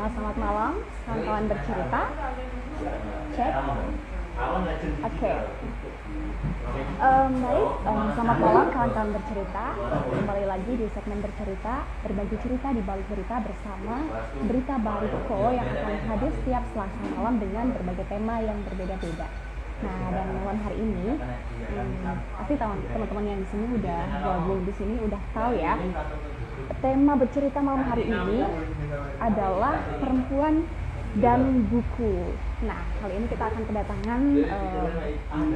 Selamat malam, kawan-kawan bercerita. Cek. Oke. Baik, selamat malam kawan-kawan bercerita. Kembali lagi di segmen bercerita, berbagi cerita di balik berita bersama Berita Barito yang akan hadir setiap Selasa malam dengan berbagai tema yang berbeda-beda. Nah, dan malam hari ini, pasti teman-teman yang di sini udah gabung di sini udah tahu ya. Tema bercerita malam hari ini adalah perempuan dan buku. Nah, kali ini kita akan kedatangan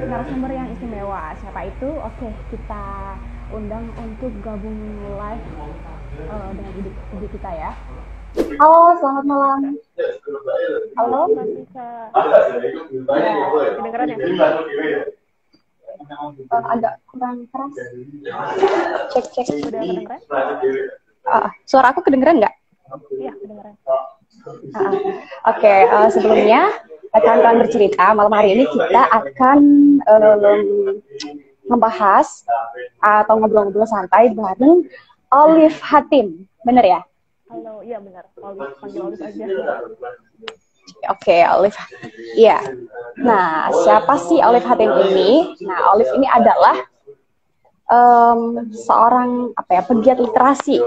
narasumber yang istimewa. Siapa itu? Oke, kita undang untuk gabung live dengan ibu kita ya. Halo, selamat malam. Halo, bisa kedengeran ya? Agak kurang keras. Cek. Udah kedengeran? Suara aku kedengeran nggak? Iya, kedengeran. Oke, sebelumnya rekan-rekan bercerita, malam hari ini kita akan membahas atau ngobrol-ngobrol santai bareng Olive Hatim, bener ya? Halo, iya benar. Olive, panggil Olive aja. Oke, Olive. Iya. Nah, siapa sih Olive Hatim ini? Nah, Olive ini adalah seorang pegiat literasi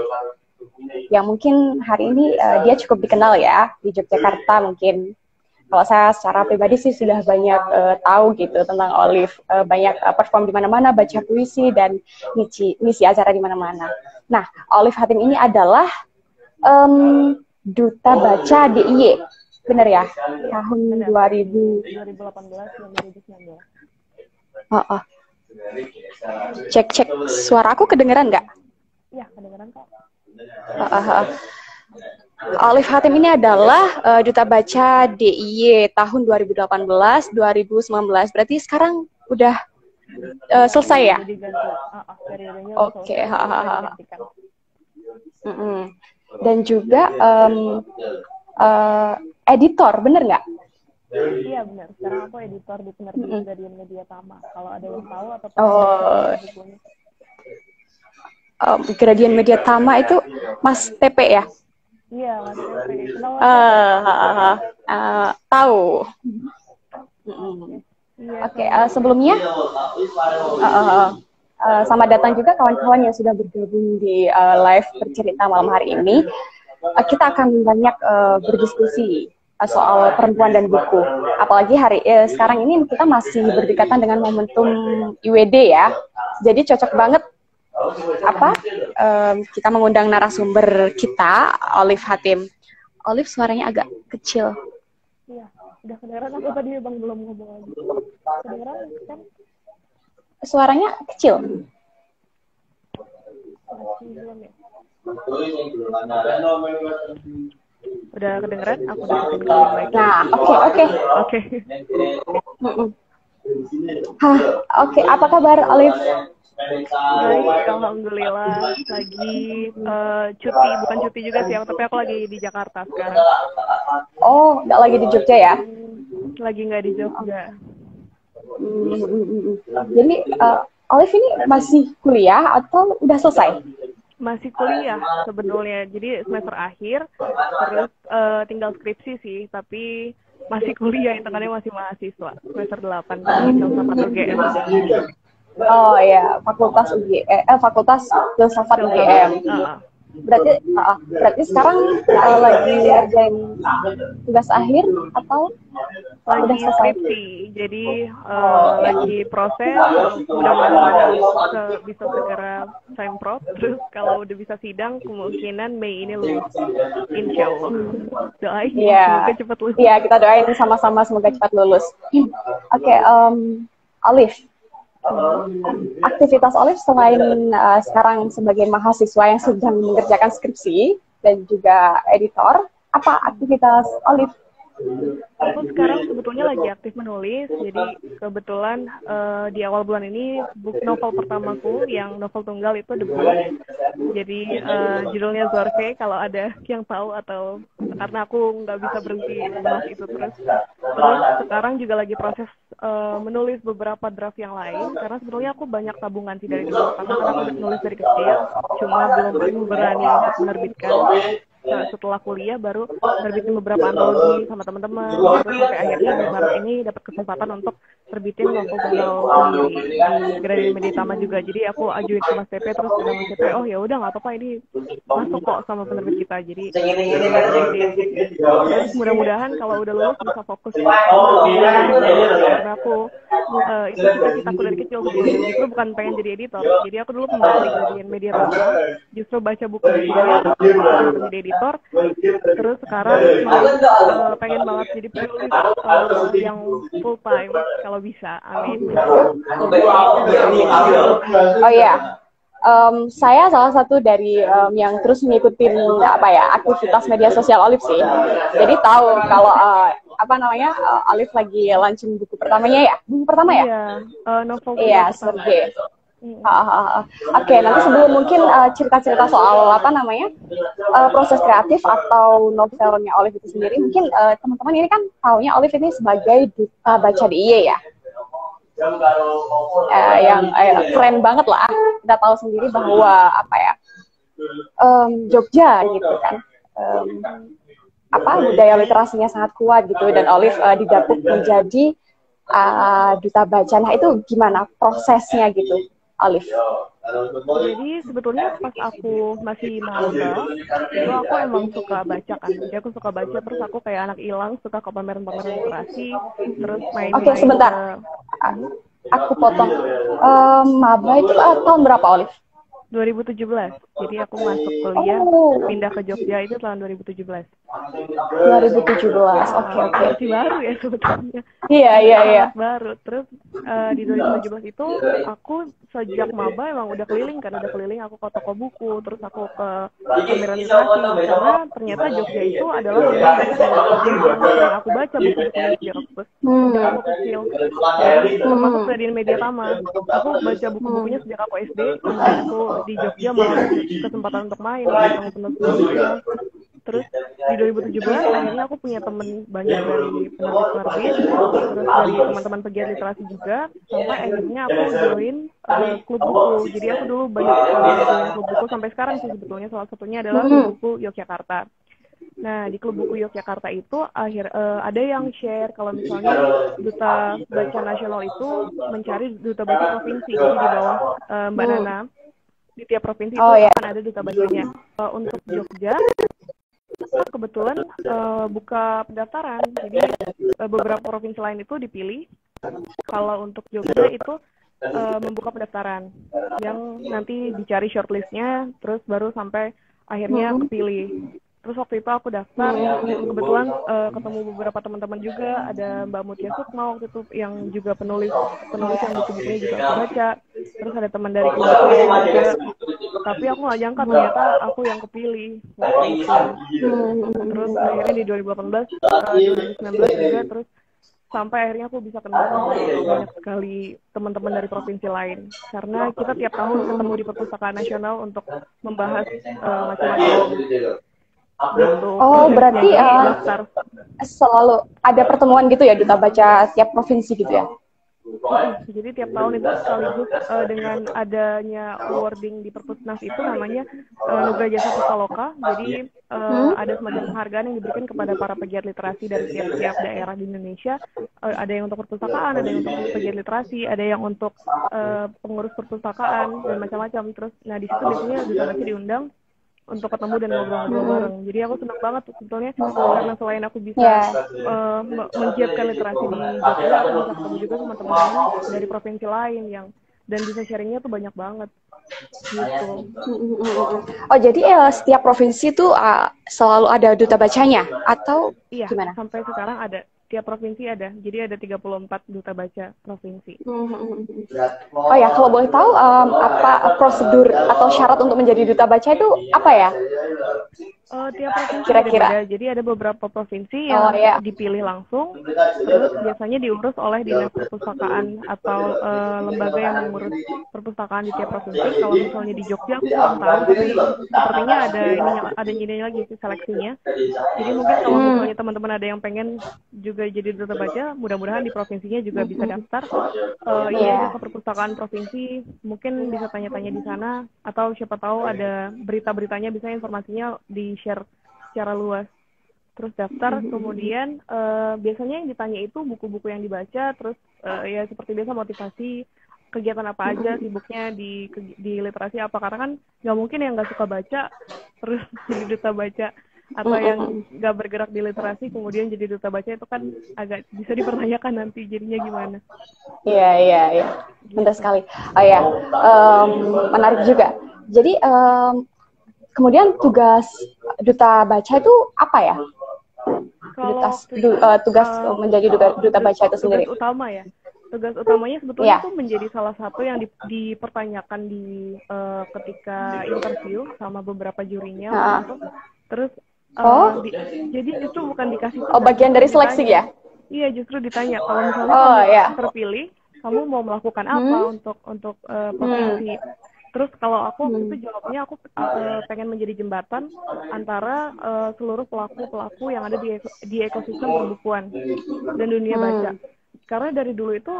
yang mungkin hari ini dia cukup dikenal ya di Yogyakarta mungkin. Kalau saya secara pribadi sih sudah banyak tahu gitu tentang Olive, banyak perform di mana-mana, baca puisi dan ngisi acara di mana-mana. Nah, Olive Hatim ini adalah duta baca DIY, bener ya? Tahun 2018 dan 2019. Cek, suara aku kedengeran nggak? Iya, kedengeran kok. Olive Hatim ini adalah duta baca DIY tahun 2018-2019. Berarti sekarang udah selesai ya? Oke. Dan juga editor, bener nggak? Iya benar. Sekarang aku editor di penerbit Gradian Media Tama. Kalau ada yang tahu atau Gradian Media Tama itu Mas TP ya? Iya, Mas TP. Tahu. Oke, sebelumnya selamat datang juga kawan-kawan yang sudah bergabung di live bercerita malam hari ini. Kita akan banyak berdiskusi soal perempuan dan buku. Apalagi sekarang ini kita masih berdekatan dengan momentum IWD ya. Jadi cocok banget kita mengundang narasumber kita, Olive Hatim. Olive suaranya agak kecil. Iya, udah kedengeran aku tadi Bang belum ngomong lagi. Kedengeran kan? Suaranya kecil. Belum ya? Udah kedengeran? Aku udah kedengeran baik. Nah, oke. Oke, apa kabar Olive? Baik, alhamdulillah. Lagi cuti, bukan cuti juga sih, tapi aku lagi di Jakarta sekarang. Oh, nggak lagi di Jogja ya? Lagi nggak di Jogja. Jadi, Olive ini masih kuliah atau udah selesai? Masih kuliah sebetulnya, jadi semester akhir, terus tinggal skripsi sih, tapi masih kuliah, hitungannya masih mahasiswa, semester 8, filsafat UGM. Oh iya, Fakultas Filsafat UGM. Berarti sekarang lagi ngerjain tugas akhir atau lagi skripsi, jadi lagi proses, mudah-mudahan bisa segera sempro, terus kalau udah bisa sidang kemungkinan Mei ini lulus, insya Allah. Doain semoga cepat lulus. Iya, kita doain sama-sama semoga cepat lulus. Oke, Olive, aktivitas Olive selain sekarang sebagai mahasiswa yang sedang mengerjakan skripsi dan juga editor, apa aktivitas Olive? Aku sekarang sebetulnya lagi aktif menulis, jadi kebetulan di awal bulan ini buku novel pertamaku yang novel tunggal itu debut. Jadi judulnya Zorke, kalau ada yang tahu atau karena aku nggak bisa berhenti bahas itu terus. Terus sekarang juga lagi proses menulis beberapa draft yang lain, karena sebetulnya aku banyak tabungan sih dari dulu, karena aku nulis dari kecil, cuma belum berani untuk menerbitkan. setelah kuliah baru terbitin beberapa antologi sama teman-teman, terus sampai akhirnya di Maret ini dapat kesempatan untuk terbitin novel tunggal sendiri di Gradia Media Tama juga. Jadi aku ajuin ke Mas TP, terus udah Mas TP, oh ya udah nggak apa-apa, ini masuk kok sama penerbit kita, jadi terbitin. Terus mudah-mudahan kalau udah lulus bisa fokus karena aku itu cita-citaku dari kecil sebenarnya. Justru bukan pengen jadi editor, jadi aku dulu pembaca di Gradia Media Tama, justru baca buku di jadi editor, terus sekarang pengen banget jadi penulis yang full time kalau bisa, amin. Oh iya, saya salah satu dari yang terus ngikutin aktivitas media sosial Olive sih. Jadi tahu kalau Olive lagi launching buku pertamanya ya? Buku pertama ya? Iya, novel. Iya, Sergei. Oke, nanti sebelum mungkin cerita-cerita soal proses kreatif atau novelnya Olive itu sendiri, mungkin teman-teman ini kan taunya Olive ini sebagai duta baca di IE ya. Yang keren banget lah. Kita tahu sendiri bahwa Jogja gitu kan, budaya literasinya sangat kuat gitu, dan Olive didapuk menjadi duta baca. Nah itu gimana prosesnya gitu, Olive? Jadi sebetulnya pas aku masih maba itu aku emang suka baca kan. Jadi aku suka baca, terus aku kayak anak hilang suka ke pameran-pameran literasi, terus main-main. Oke, sebentar. Aku potong. Maba itu tahun berapa, Olive? 2017. Jadi aku masuk kuliah, pindah ke Jogja itu tahun 2017. 2017, oke. Masih baru ya sebetulnya. Iya. Baru. Terus di 2017 itu aku sejak maba emang udah keliling. Aku ke toko buku, terus aku ke pameran literasi, karena ternyata Jogja itu adalah yang aku baca buku-bukunya sejak aku kecil. Termasuk Gradia Media Tama. Aku baca buku-bukunya sejak aku SD, kemudian aku di Jogja malah kesempatan untuk main sama penulis. Terus di 2017 akhirnya aku punya temen banyak dari penerbit, terus dari teman-teman pegiat literasi juga, sampai akhirnya aku join klub buku. Jadi aku dulu banyak join klub buku sampai sekarang sih sebetulnya. Salah satunya adalah klub buku Yogyakarta. Nah, di klub buku Yogyakarta itu ada yang share kalau misalnya duta baca nasional itu mencari duta baca provinsi. Jadi di bawah Mbak Nana, di tiap provinsi itu akan ada duta bacanya. Untuk Jogja kebetulan buka pendaftaran, jadi beberapa provinsi lain itu dipilih. Kalau untuk Jogja itu membuka pendaftaran yang nanti dicari shortlistnya, terus baru sampai akhirnya kepilih. Terus waktu itu aku daftar, kebetulan ketemu beberapa teman-teman juga, ada Mbak Mutia Sukma waktu itu yang juga penulis yang buku-bukunya juga aku baca. Terus ada teman dari klub juga, tapi aku nggak nyangka ternyata aku yang kepilih waktu itu. Terus akhirnya di 2018, 2019 juga, terus sampai akhirnya aku bisa kenal sama banyak sekali teman-teman dari provinsi lain, karena kita tiap tahun ketemu di Perpustakaan Nasional untuk membahas macam-macam. Gitu. Oh, berarti selalu ada pertemuan gitu ya, duta baca tiap provinsi gitu ya? Jadi tiap tahun itu sekaligus dengan adanya awarding di Perpusnas itu namanya Nugra Jasa Pustaloka. Jadi ada semacam penghargaan yang diberikan kepada para pegiat literasi dari tiap-tiap daerah di Indonesia. Ada yang untuk perpustakaan, ada yang untuk pegiat literasi, ada yang untuk pengurus perpustakaan dan macam-macam. Terus, nah di situ biasanya duta baca diundang untuk ketemu dan ngobrol-ngobrol bareng. Jadi aku senang banget sebetulnya, karena selain aku bisa menggiatkan literasi di Jogja, aku bisa ketemu juga sama teman-teman dari provinsi lain dan bisa sharingnya tuh banyak banget. Gitu. Oh, jadi setiap provinsi tuh selalu ada duta bacanya atau gimana? Sampai sekarang ada. Tiap provinsi ada, jadi ada 34 duta baca provinsi. Oh ya, kalau boleh tahu apa prosedur atau syarat untuk menjadi duta baca itu apa ya? Tiap provinsi kira-kira beda. Jadi ada beberapa provinsi yang dipilih langsung, terus biasanya diurus oleh dinas perpustakaan atau lembaga yang mengurus perpustakaan di tiap provinsi. Kalau misalnya di Jogja aku belum tahu, tapi sepertinya ada ini lagi seleksinya. Jadi mungkin kalau misalnya teman-teman ada yang pengen juga jadi duta baca, mudah-mudahan di provinsinya juga bisa daftar. Ke perpustakaan provinsi, mungkin bisa tanya-tanya di sana, atau siapa tahu ada berita-beritanya, bisa informasinya di share secara luas. Terus daftar, kemudian biasanya yang ditanya itu buku-buku yang dibaca, terus ya seperti biasa motivasi, kegiatan apa aja sibuknya di literasi apa, karena kan nggak mungkin yang nggak suka baca terus jadi duta baca, atau yang nggak bergerak di literasi kemudian jadi duta baca, itu kan agak bisa dipertanyakan nanti jadinya gimana. Iya. Benar sekali. Oh ya, menarik juga. Jadi kemudian tugas duta baca itu apa ya? Tugas menjadi duta baca itu sendiri. Tugas utama ya. Tugas utamanya sebetulnya itu menjadi salah satu yang dipertanyakan di ketika interview sama beberapa jurinya. Terus jadi justru bukan dikasih tugas. Bagian dari seleksi ditanya. ya? Iya, justru ditanya kalau misalnya kamu terpilih, kamu mau melakukan apa untuk profesi. Terus kalau aku itu jawabnya aku pengen menjadi jembatan antara seluruh pelaku-pelaku yang ada di ekosistem perbukuan dan dunia baca. Karena dari dulu itu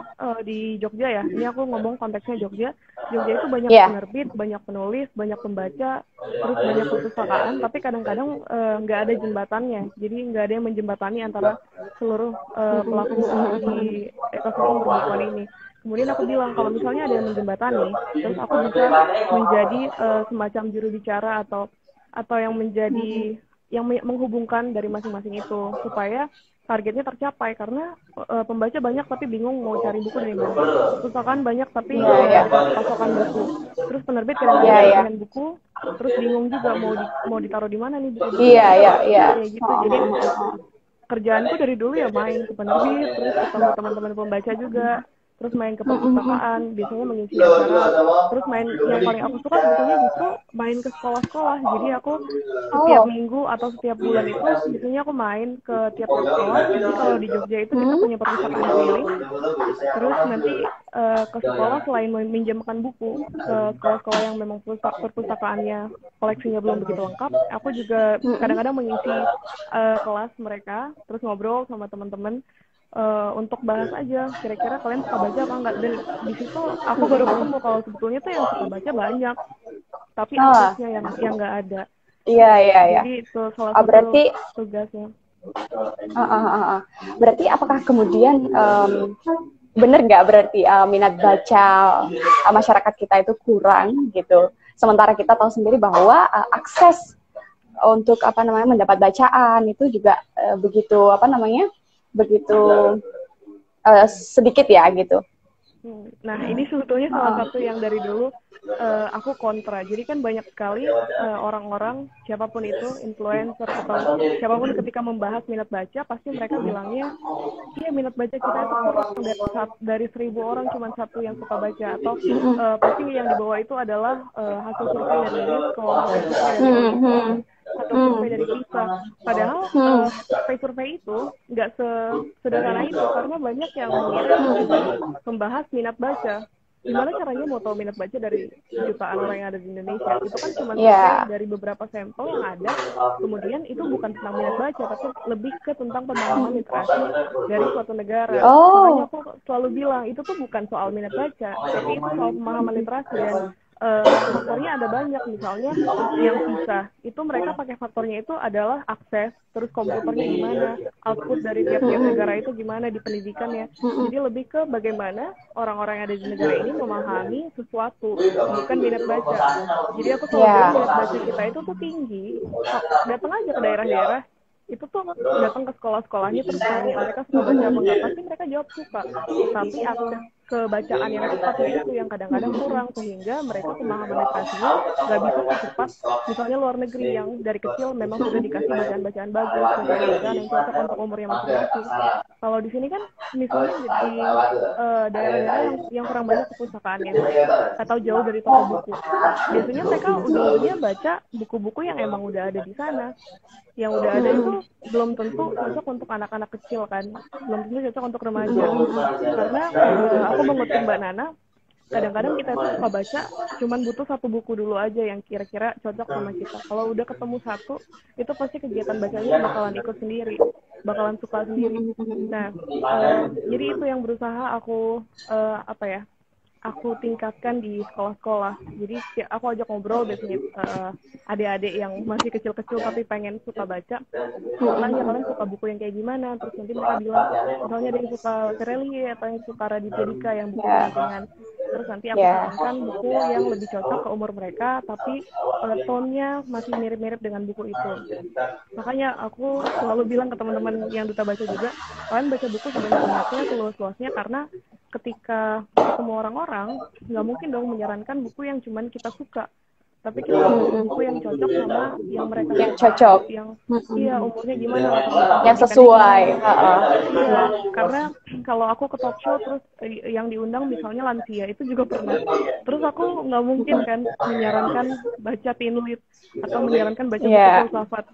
di Jogja ya, ini aku ngomong konteksnya Jogja itu banyak penerbit, banyak penulis, banyak pembaca, terus banyak perpustakaan, tapi kadang-kadang nggak ada jembatannya, jadi nggak ada yang menjembatani antara seluruh pelaku di ekosistem perbukuan ini. Kemudian aku bilang kalau misalnya ada yang menjembatani, terus aku bisa menjadi semacam juru bicara atau yang menjadi yang menghubungkan dari masing-masing itu supaya targetnya tercapai, karena pembaca banyak tapi bingung mau cari buku dari mana. Perpustakaan banyak tapi pasokan buku. Terus penerbit kadang-kadang pengen buku, terus bingung juga mau ditaruh di mana nih buku. Iya. Gitu. Jadi kerjaanku dari dulu ya main ke penerbit, terus ketemu teman-teman pembaca juga, terus main ke perpustakaan, biasanya mengisi acara, terus main, yang paling aku suka sebetulnya justru main ke sekolah-sekolah. Jadi aku setiap minggu atau setiap bulan itu biasanya aku main ke tiap sekolah. Jadi kalau di Jogja itu kita punya perpustakaan keliling, terus nanti ke sekolah selain meminjamkan buku ke sekolah-sekolah yang memang perpustakaannya koleksinya belum begitu lengkap, aku juga kadang-kadang mengisi kelas mereka, terus ngobrol sama teman-teman untuk bahas aja kira-kira kalian suka baca apa enggak. Dan di situ aku baru ketemu kalau sebetulnya tuh yang suka baca banyak, tapi aksesnya yang nggak ada. Iya. Jadi itu salah satu tugasnya. Berarti apakah kemudian benar nggak berarti minat baca masyarakat kita itu kurang gitu? Sementara kita tahu sendiri bahwa akses untuk mendapat bacaan itu juga begitu sedikit ya gitu. Nah, ini sebetulnya salah satu yang dari dulu aku kontra. Jadi kan banyak sekali orang-orang, siapapun itu, influencer atau siapapun ketika membahas minat baca, pasti mereka bilangnya, iya minat baca kita itu kurang, dari 1.000 orang cuma satu yang suka baca, atau pasti yang dibawa itu adalah hasil survei dari Unesco, hasil survei dari Unesco, atau survei dari PISA. Padahal survei itu nggak sesederhana itu, karena banyak yang mengira membahas minat baca. Gimana caranya mau tahu minat baca dari jutaan orang yang ada di Indonesia? Itu kan cuma dari beberapa sampel yang ada. Kemudian itu bukan tentang minat baca, tapi lebih ke tentang pemahaman literasi dari suatu negara. Makanya aku selalu bilang itu tuh bukan soal minat baca, tapi itu soal pemahaman literasi. Dan faktornya ada banyak, misalnya yang PISA itu mereka pakai faktornya itu adalah akses, terus komputernya gimana, output dari tiap-tiap negara itu gimana di pendidikannya. Jadi lebih ke bagaimana orang-orang yang ada di negara ini memahami sesuatu, bukan minat baca. Jadi aku selalu bilang minat baca kita itu tuh tinggi. Datang aja ke daerah-daerah, itu tuh datang ke sekolah-sekolahnya terus tanya mereka suka baca apa enggak, pasti mereka jawab suka, tapi akses kebacaan yang cepatnya itu yang kadang-kadang kurang, sehingga mereka pemahaman literasinya nggak bisa secepat misalnya luar negeri yang dari kecil memang sudah dikasih bacaan-bacaan bagus, bacaan-bacaan yang cocok untuk umurnya masing-masing. Kalau di sini kan misalnya di daerah-daerah yang kurang banyak perpustakaannya atau jauh dari toko buku, biasanya mereka ujung-ujungnya baca buku-buku yang emang udah ada di sana. Yang udah ada itu belum tentu cocok untuk anak-anak kecil kan, belum tentu cocok untuk remaja. Karena aku mengutip Mbak Nana, kadang-kadang kita tuh suka baca, cuman butuh satu buku dulu aja yang kira-kira cocok sama kita. Kalau udah ketemu satu, itu pasti kegiatan bacanya bakalan ikut sendiri, bakalan suka sendiri. Nah, jadi itu yang berusaha aku aku tingkatkan di sekolah-sekolah. Jadi aku ajak ngobrol biasanya adik-adik yang masih kecil-kecil tapi pengen suka baca. Tanya kalian suka buku yang kayak gimana? Terus nanti mereka bilang, misalnya ada yang suka Terelie atau yang suka Raditya Dika yang buku pendampingan. Terus nanti aku sarankan buku yang lebih cocok ke umur mereka, tapi tone-nya masih mirip-mirip dengan buku itu. Makanya aku selalu bilang ke teman-teman yang duta baca juga, kalian baca buku sebanyak-banyaknya, seluas-luasnya, karena ketika ketemu orang-orang, nggak mungkin dong menyarankan buku yang cuman kita suka. Tapi kita buku yang cocok sama yang mereka yang suka, cocok, yang iya umurnya gimana, yang sesuai. Iya, karena kalau aku ke talk show terus yang diundang misalnya lansia, itu juga pernah. Terus aku nggak mungkin kan menyarankan baca teen lit atau menyarankan baca buku filsafat.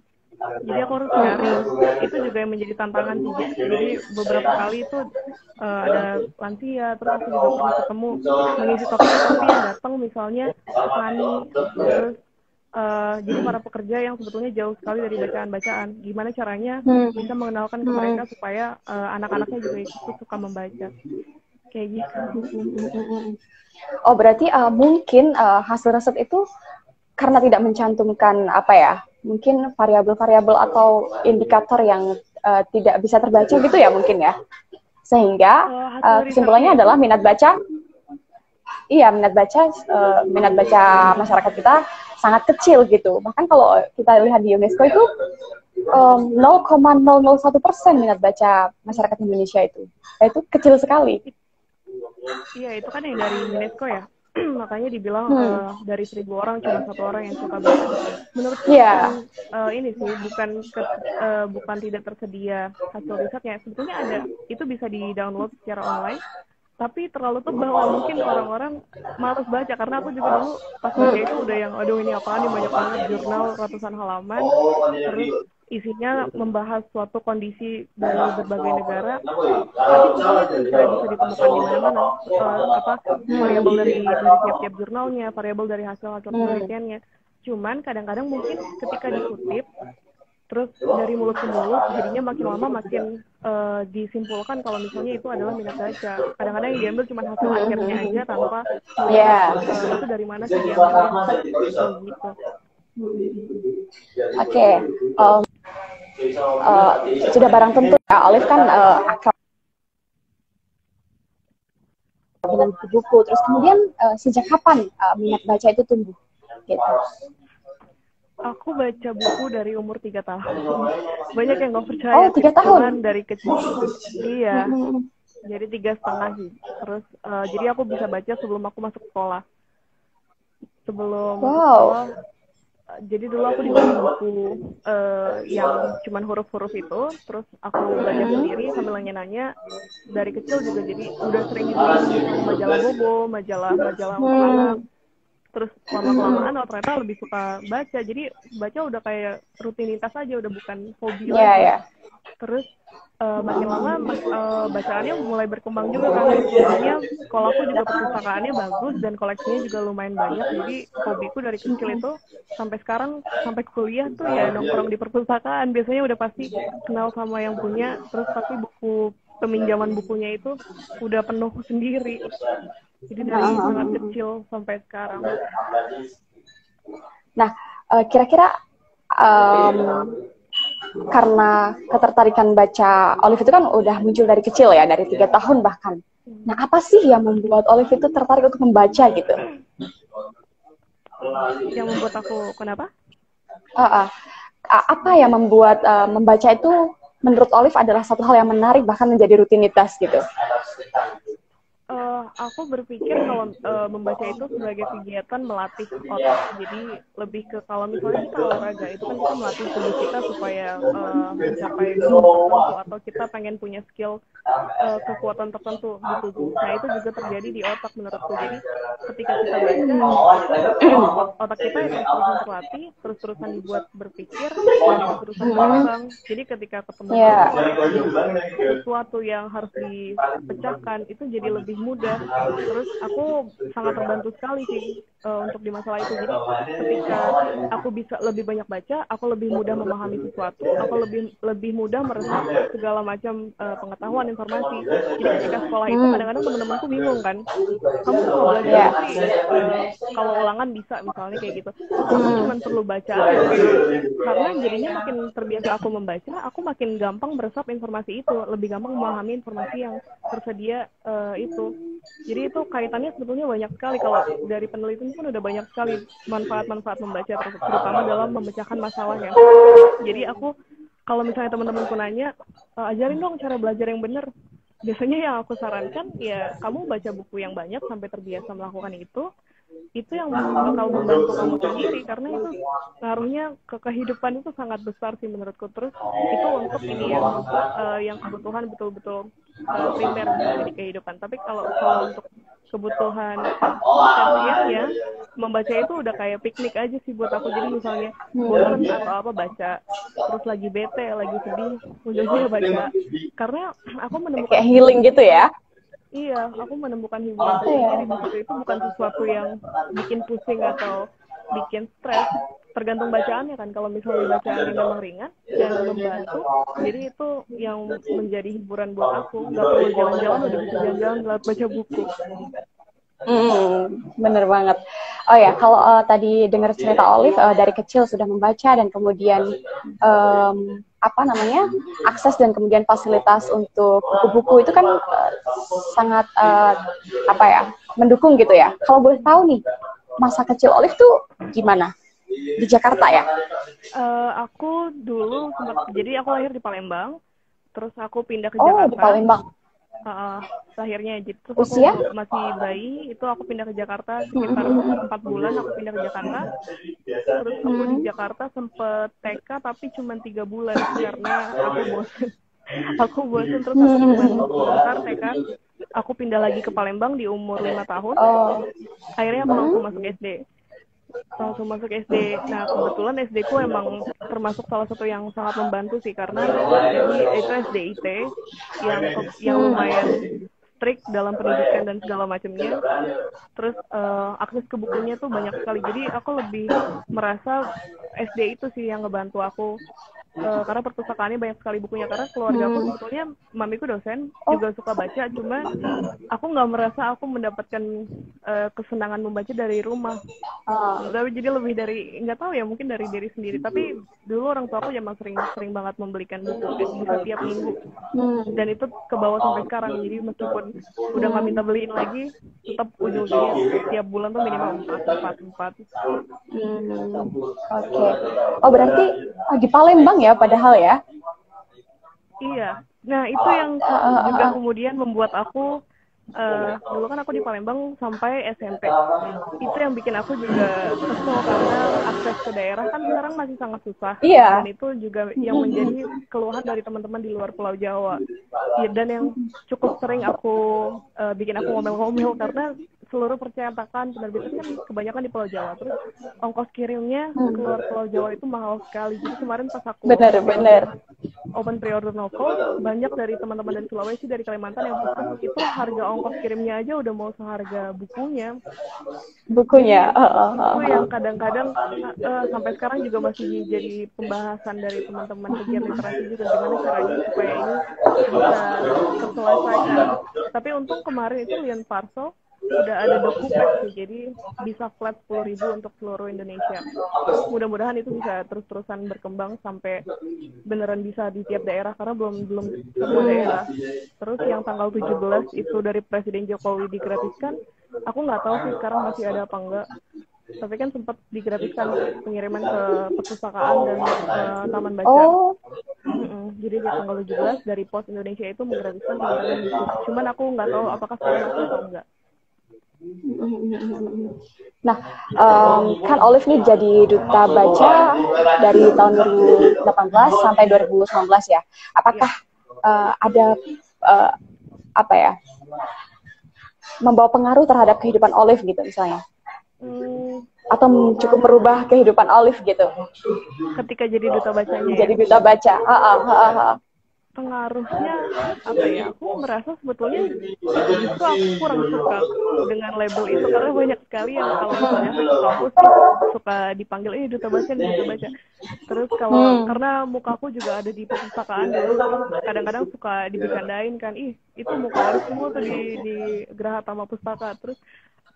Jadi aku harus nyari, itu juga yang menjadi tantangan sih. Jadi beberapa kali itu ada lansia, terus aku juga pernah ketemu mengisi talk show tapi yang datang misalnya petani, terus jadi para pekerja yang sebetulnya jauh sekali dari bacaan-bacaan. Gimana caranya bisa mengenalkan ke mereka supaya anak-anaknya juga ikut suka membaca. Kayak gitu. Oh, berarti mungkin hasil riset itu karena tidak mencantumkan apa ya, mungkin variabel-variabel atau indikator yang tidak bisa terbaca gitu ya mungkin ya, sehingga kesimpulannya adalah minat baca masyarakat kita sangat kecil gitu. Bahkan kalau kita lihat di UNESCO itu 0,001% minat baca masyarakat Indonesia itu kecil sekali. Iya, itu kan yang dari UNESCO ya. Makanya dibilang dari 1.000 orang cuma 1 orang yang suka baca. Menurutku ini sih bukan tidak tersedia hasil risetnya. Sebetulnya ada, itu bisa di-download secara online. Tapi terlalu tebal, mungkin orang-orang malas baca. Karena aku juga dulu pas baca itu udah yang, aduh ini apaan nih, banyak banget jurnal ratusan halaman. Terus isinya membahas suatu kondisi dari berbagai negara, tapi sebetulnya tidak bisa ditemukan di mana-mana. Variabel dari tiap-tiap jurnalnya, variabel dari hasil-hasil penelitiannya. Cuman kadang-kadang mungkin ketika dikutip, terus dari mulut ke mulut, jadinya makin lama makin disimpulkan kalau misalnya itu adalah minat baca. Kadang-kadang yang diambil cuma hasil akhirnya aja tanpa itu dari mana sih diambilnya. Gitu. Oke. Sudah barang tentu ya, Olive kan akrab dengan buku. Terus kemudian sejak kapan minat baca itu tumbuh? Gitu. Aku baca buku dari umur 3 tahun. Banyak yang nggak percaya. Oh, 3 tahun? Dari kecil. Iya. Jadi 3,5 sih. Terus jadi aku bisa baca sebelum aku masuk sekolah. Sebelum masuk sekolah. Jadi dulu aku dibeli buku yang cuman huruf-huruf itu, terus aku baca sendiri sambil nanya-nanya. Dari kecil juga jadi udah sering dibeli majalah Bobo, majalah anak. Terus lama-kelamaan ternyata lebih suka baca. Jadi baca udah kayak rutinitas aja, udah bukan hobi lagi. Terus makin lama bacaannya mulai berkembang juga kan. Soalnya sekolahku juga perpustakaannya bagus dan koleksinya juga lumayan banyak. Jadi hobiku dari kecil itu sampai sekarang, sampai kuliah tuh ya nongkrong di perpustakaan. Biasanya udah pasti kenal sama yang punya, terus pasti buku peminjaman bukunya itu udah penuh sendiri. Jadi dari sangat kecil sampai sekarang. Nah, kira-kira karena ketertarikan baca Olive itu kan udah muncul dari kecil ya, dari 3 tahun bahkan. Nah, apa sih yang membuat Olive itu tertarik untuk membaca gitu? Yang membuat aku kenapa? Apa yang membuat membaca itu menurut Olive adalah satu hal yang menarik bahkan menjadi rutinitas gitu? Aku berpikir kalau membaca itu sebagai kegiatan melatih otak. Jadi lebih ke kalau misalnya kita olahraga, itu kan kita melatih tubuh kita supaya mencapai goal tertentu, atau kita pengen punya skill kekuatan tertentu di tubuh. Nah itu juga terjadi di otak menurutku. Jadi ketika kita baca, otak kita terus-terusan terlatih, terus-terusan dibuat berpikir, dan terus-terusan berkembang. Jadi ketika ketemu sesuatu yang harus dipecahkan, itu jadi lebih mudah. Terus aku sangat terbantu sekali sih untuk di masalah itu. Jadi ketika aku bisa lebih banyak baca, aku lebih mudah memahami sesuatu, aku lebih mudah meresap segala macam pengetahuan, informasi. Jadi ketika sekolah itu kadang-kadang teman-temanku bingung kan, kamu kalau belajar sih kalau ulangan bisa misalnya kayak gitu, aku cuma perlu baca aja gitu. Karena jadinya makin terbiasa aku membaca, aku makin gampang meresap informasi itu, lebih gampang memahami informasi yang tersedia itu. Jadi itu kaitannya sebetulnya banyak sekali. Kalau dari penelitian pun udah banyak sekali manfaat-manfaat membaca, terutama dalam memecahkan masalah ya. Jadi aku kalau misalnya teman-temanku nanya, ajarin dong cara belajar yang benar. Biasanya yang aku sarankan ya kamu baca buku yang banyak sampai terbiasa melakukan itu yang bakal membantu kamu sendiri, karena itu ngaruhnya ke kehidupan itu sangat besar sih menurutku. Terus itu untuk ini ya, yang kebutuhan betul-betul primer di kehidupan. Tapi kalau untuk kebutuhan tersier ya, membaca itu udah kayak piknik aja sih buat aku. Jadi misalnya bosan atau apa baca, terus lagi bete, lagi sedih, ujungnya baca. Karena aku menemukan kayak healing gitu ya. Iya, aku menemukan hiburan sendiri di buku itu, bukan sesuatu yang bikin pusing atau bikin stres. Tergantung bacaannya kan. Kalau misalnya bacaannya memang ringan dan membantu, jadi itu yang menjadi hiburan buat aku. Gak perlu jalan-jalan, udah bisa jalan-jalan lewat baca buku. Bener banget. Oh ya, kalau tadi dengar cerita Olive dari kecil sudah membaca dan kemudian akses dan kemudian fasilitas untuk buku-buku itu kan sangat mendukung gitu ya. Kalau boleh tahu nih, masa kecil Olive tuh gimana di Jakarta ya? Aku dulu jadi aku lahir di Palembang, terus aku pindah ke Jakarta. Di Palembang. Lahirnya gitu. Usia? Aku masih bayi, itu aku pindah ke Jakarta sekitar 4 bulan aku pindah ke Jakarta. Terus aku di Jakarta sempet TK tapi cuma 3 bulan karena aku bosen. Aku bosen terus aku cuma sebentar TK. Aku pindah lagi ke Palembang di umur 5 tahun. Akhirnya aku langsung masuk SD. Nah, kebetulan SD ku emang termasuk salah satu yang sangat membantu sih, karena jadi itu SD IT yang lumayan strict dalam pendidikan dan segala macamnya. Terus akses ke bukunya tuh banyak sekali. Jadi aku lebih merasa SD itu sih yang ngebantu aku. Karena perpustakaannya banyak sekali bukunya, karena keluarga aku sebetulnya mamiku dosen juga suka baca, cuma aku nggak merasa aku mendapatkan kesenangan membaca dari rumah. Tapi jadi lebih dari nggak tahu ya, mungkin dari diri sendiri. Tapi dulu orang tua aku emang sering banget membelikan buku setiap minggu, dan itu ke bawah sampai sekarang. Jadi meskipun udah nggak minta beliin lagi, tetap ujung-ujungnya tiap bulan tuh minimal 4. Oke. Oh berarti di Palembang ya padahal ya? Iya. Nah itu yang juga kemudian membuat aku dulu kan aku di Palembang sampai SMP. Itu yang bikin aku juga kesel, karena akses ke daerah kan sekarang masih sangat susah. Iya. Dan itu juga yang menjadi keluhan dari teman-teman di luar Pulau Jawa. Ya, dan yang cukup sering bikin aku ngomel-ngomel, karena seluruh percetakan penerbitan kan kebanyakan di Pulau Jawa. Terus ongkos kirimnya keluar Pulau Jawa itu mahal sekali. Jadi kemarin pas aku open pre-order novel, banyak dari teman-teman dari Sulawesi, dari Kalimantan yang pesan itu harga ongkos kirimnya aja udah mau seharga bukunya. Itu yang kadang-kadang sampai sekarang juga masih jadi pembahasan dari teman-teman pegiat literasi juga, gimana caranya supaya ini bisa terselesaikan. Tapi untung kemarin itu Lian Parcel udah ada DokuPack sih, jadi bisa flat 10.000 untuk seluruh Indonesia. Mudah-mudahan itu bisa terus-terusan berkembang sampai beneran bisa di tiap daerah, karena belum semua daerah. Terus yang tanggal 17 itu dari Presiden Jokowi digratiskan, aku nggak tahu sih sekarang masih ada apa enggak. Tapi kan sempat digratiskan pengiriman ke perpustakaan dan taman baca. Jadi di tanggal 17 dari Pos Indonesia itu menggratiskan pengiriman buku. Cuman aku nggak tahu apakah sekarang masih atau enggak. Nah, kan Olive nih jadi duta baca dari tahun 2018 sampai 2019 ya. Apakah ada membawa pengaruh terhadap kehidupan Olive gitu misalnya? Atau cukup merubah kehidupan Olive gitu? Ketika jadi duta bacanya. Jadi duta baca. pengaruhnya apa ya, aku merasa sebetulnya justru aku kurang suka dengan label itu, karena banyak sekali yang kalau misalnya satu kampus suka dipanggil duta baca nih, duta baca. Terus kalau karena muka aku juga ada di perpustakaan dulu, terus kadang-kadang suka dibecandain kan, itu muka Olive semua tuh di Geraha Tama Pustaka. Terus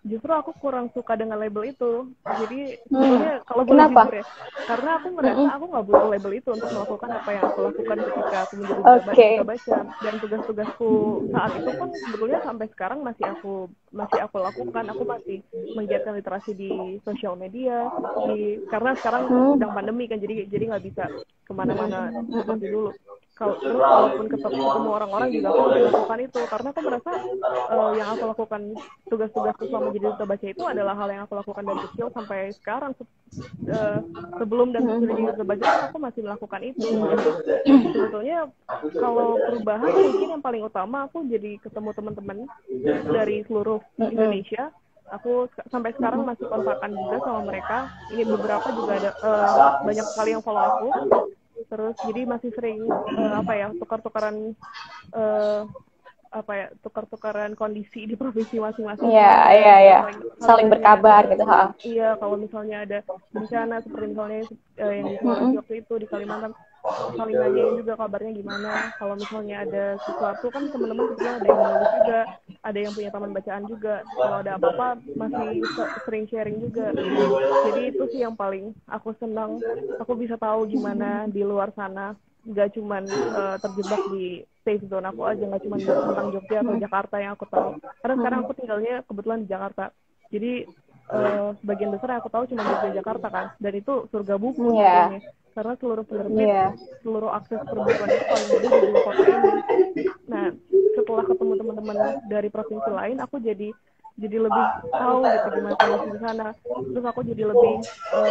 justru aku kurang suka dengan label itu. Jadi sebetulnya kalau boleh jujur ya, karena aku merasa aku nggak butuh label itu untuk melakukan apa yang aku lakukan ketika aku menjadi duta baca. Dan tugas-tugasku saat itu pun sebetulnya sampai sekarang masih aku lakukan. Aku masih menggiatkan literasi di sosial media, karena sekarang sedang pandemi kan, jadi nggak bisa kemana-mana seperti dulu. Terus kalaupun ketemu orang-orang juga aku masih lakukan itu, karena aku merasa yang aku lakukan, tugas-tugasku selama jadi duta baca itu adalah hal yang aku lakukan dari kecil sampai sekarang. Sebelum dan sesudah jadi duta baca aku masih melakukan itu. Jadi sebetulnya kalau perubahan mungkin yang paling utama, aku jadi ketemu teman-teman dari seluruh Indonesia. Aku sampai sekarang masih kontakan juga sama mereka. Ini beberapa juga ada banyak sekali yang follow aku. Terus jadi masih sering tukar-tukaran kondisi di provinsi masing-masing. Iya. Saling berkabar gitu, Iya, kalau misalnya ada bencana seperti misalnya yang di Sulawesi waktu itu di Kalimantan, saling nanyain juga kabarnya gimana. Kalau misalnya ada sesuatu kan teman-teman sebetulnya ada yang menulis juga, ada yang punya taman bacaan juga. Kalau ada apa-apa masih sering sharing juga. Jadi itu sih yang paling aku senang. Aku bisa tahu gimana di luar sana, nggak cuman terjebak di safe zone aku aja, nggak cuman tentang Jogja atau Jakarta yang aku tahu. Karena sekarang aku tinggalnya kebetulan di Jakarta. Jadi sebagian besar yang aku tahu cuma Jogja, Jakarta kan, dan itu surga buku sebetulnya. Karena seluruh penerbit, seluruh akses perbukuan itu paling mudah di dua kota ini. Nah, setelah ketemu teman-teman dari provinsi lain, aku jadi lebih tahu gitu gimana kondisi di sana. Terus aku jadi lebih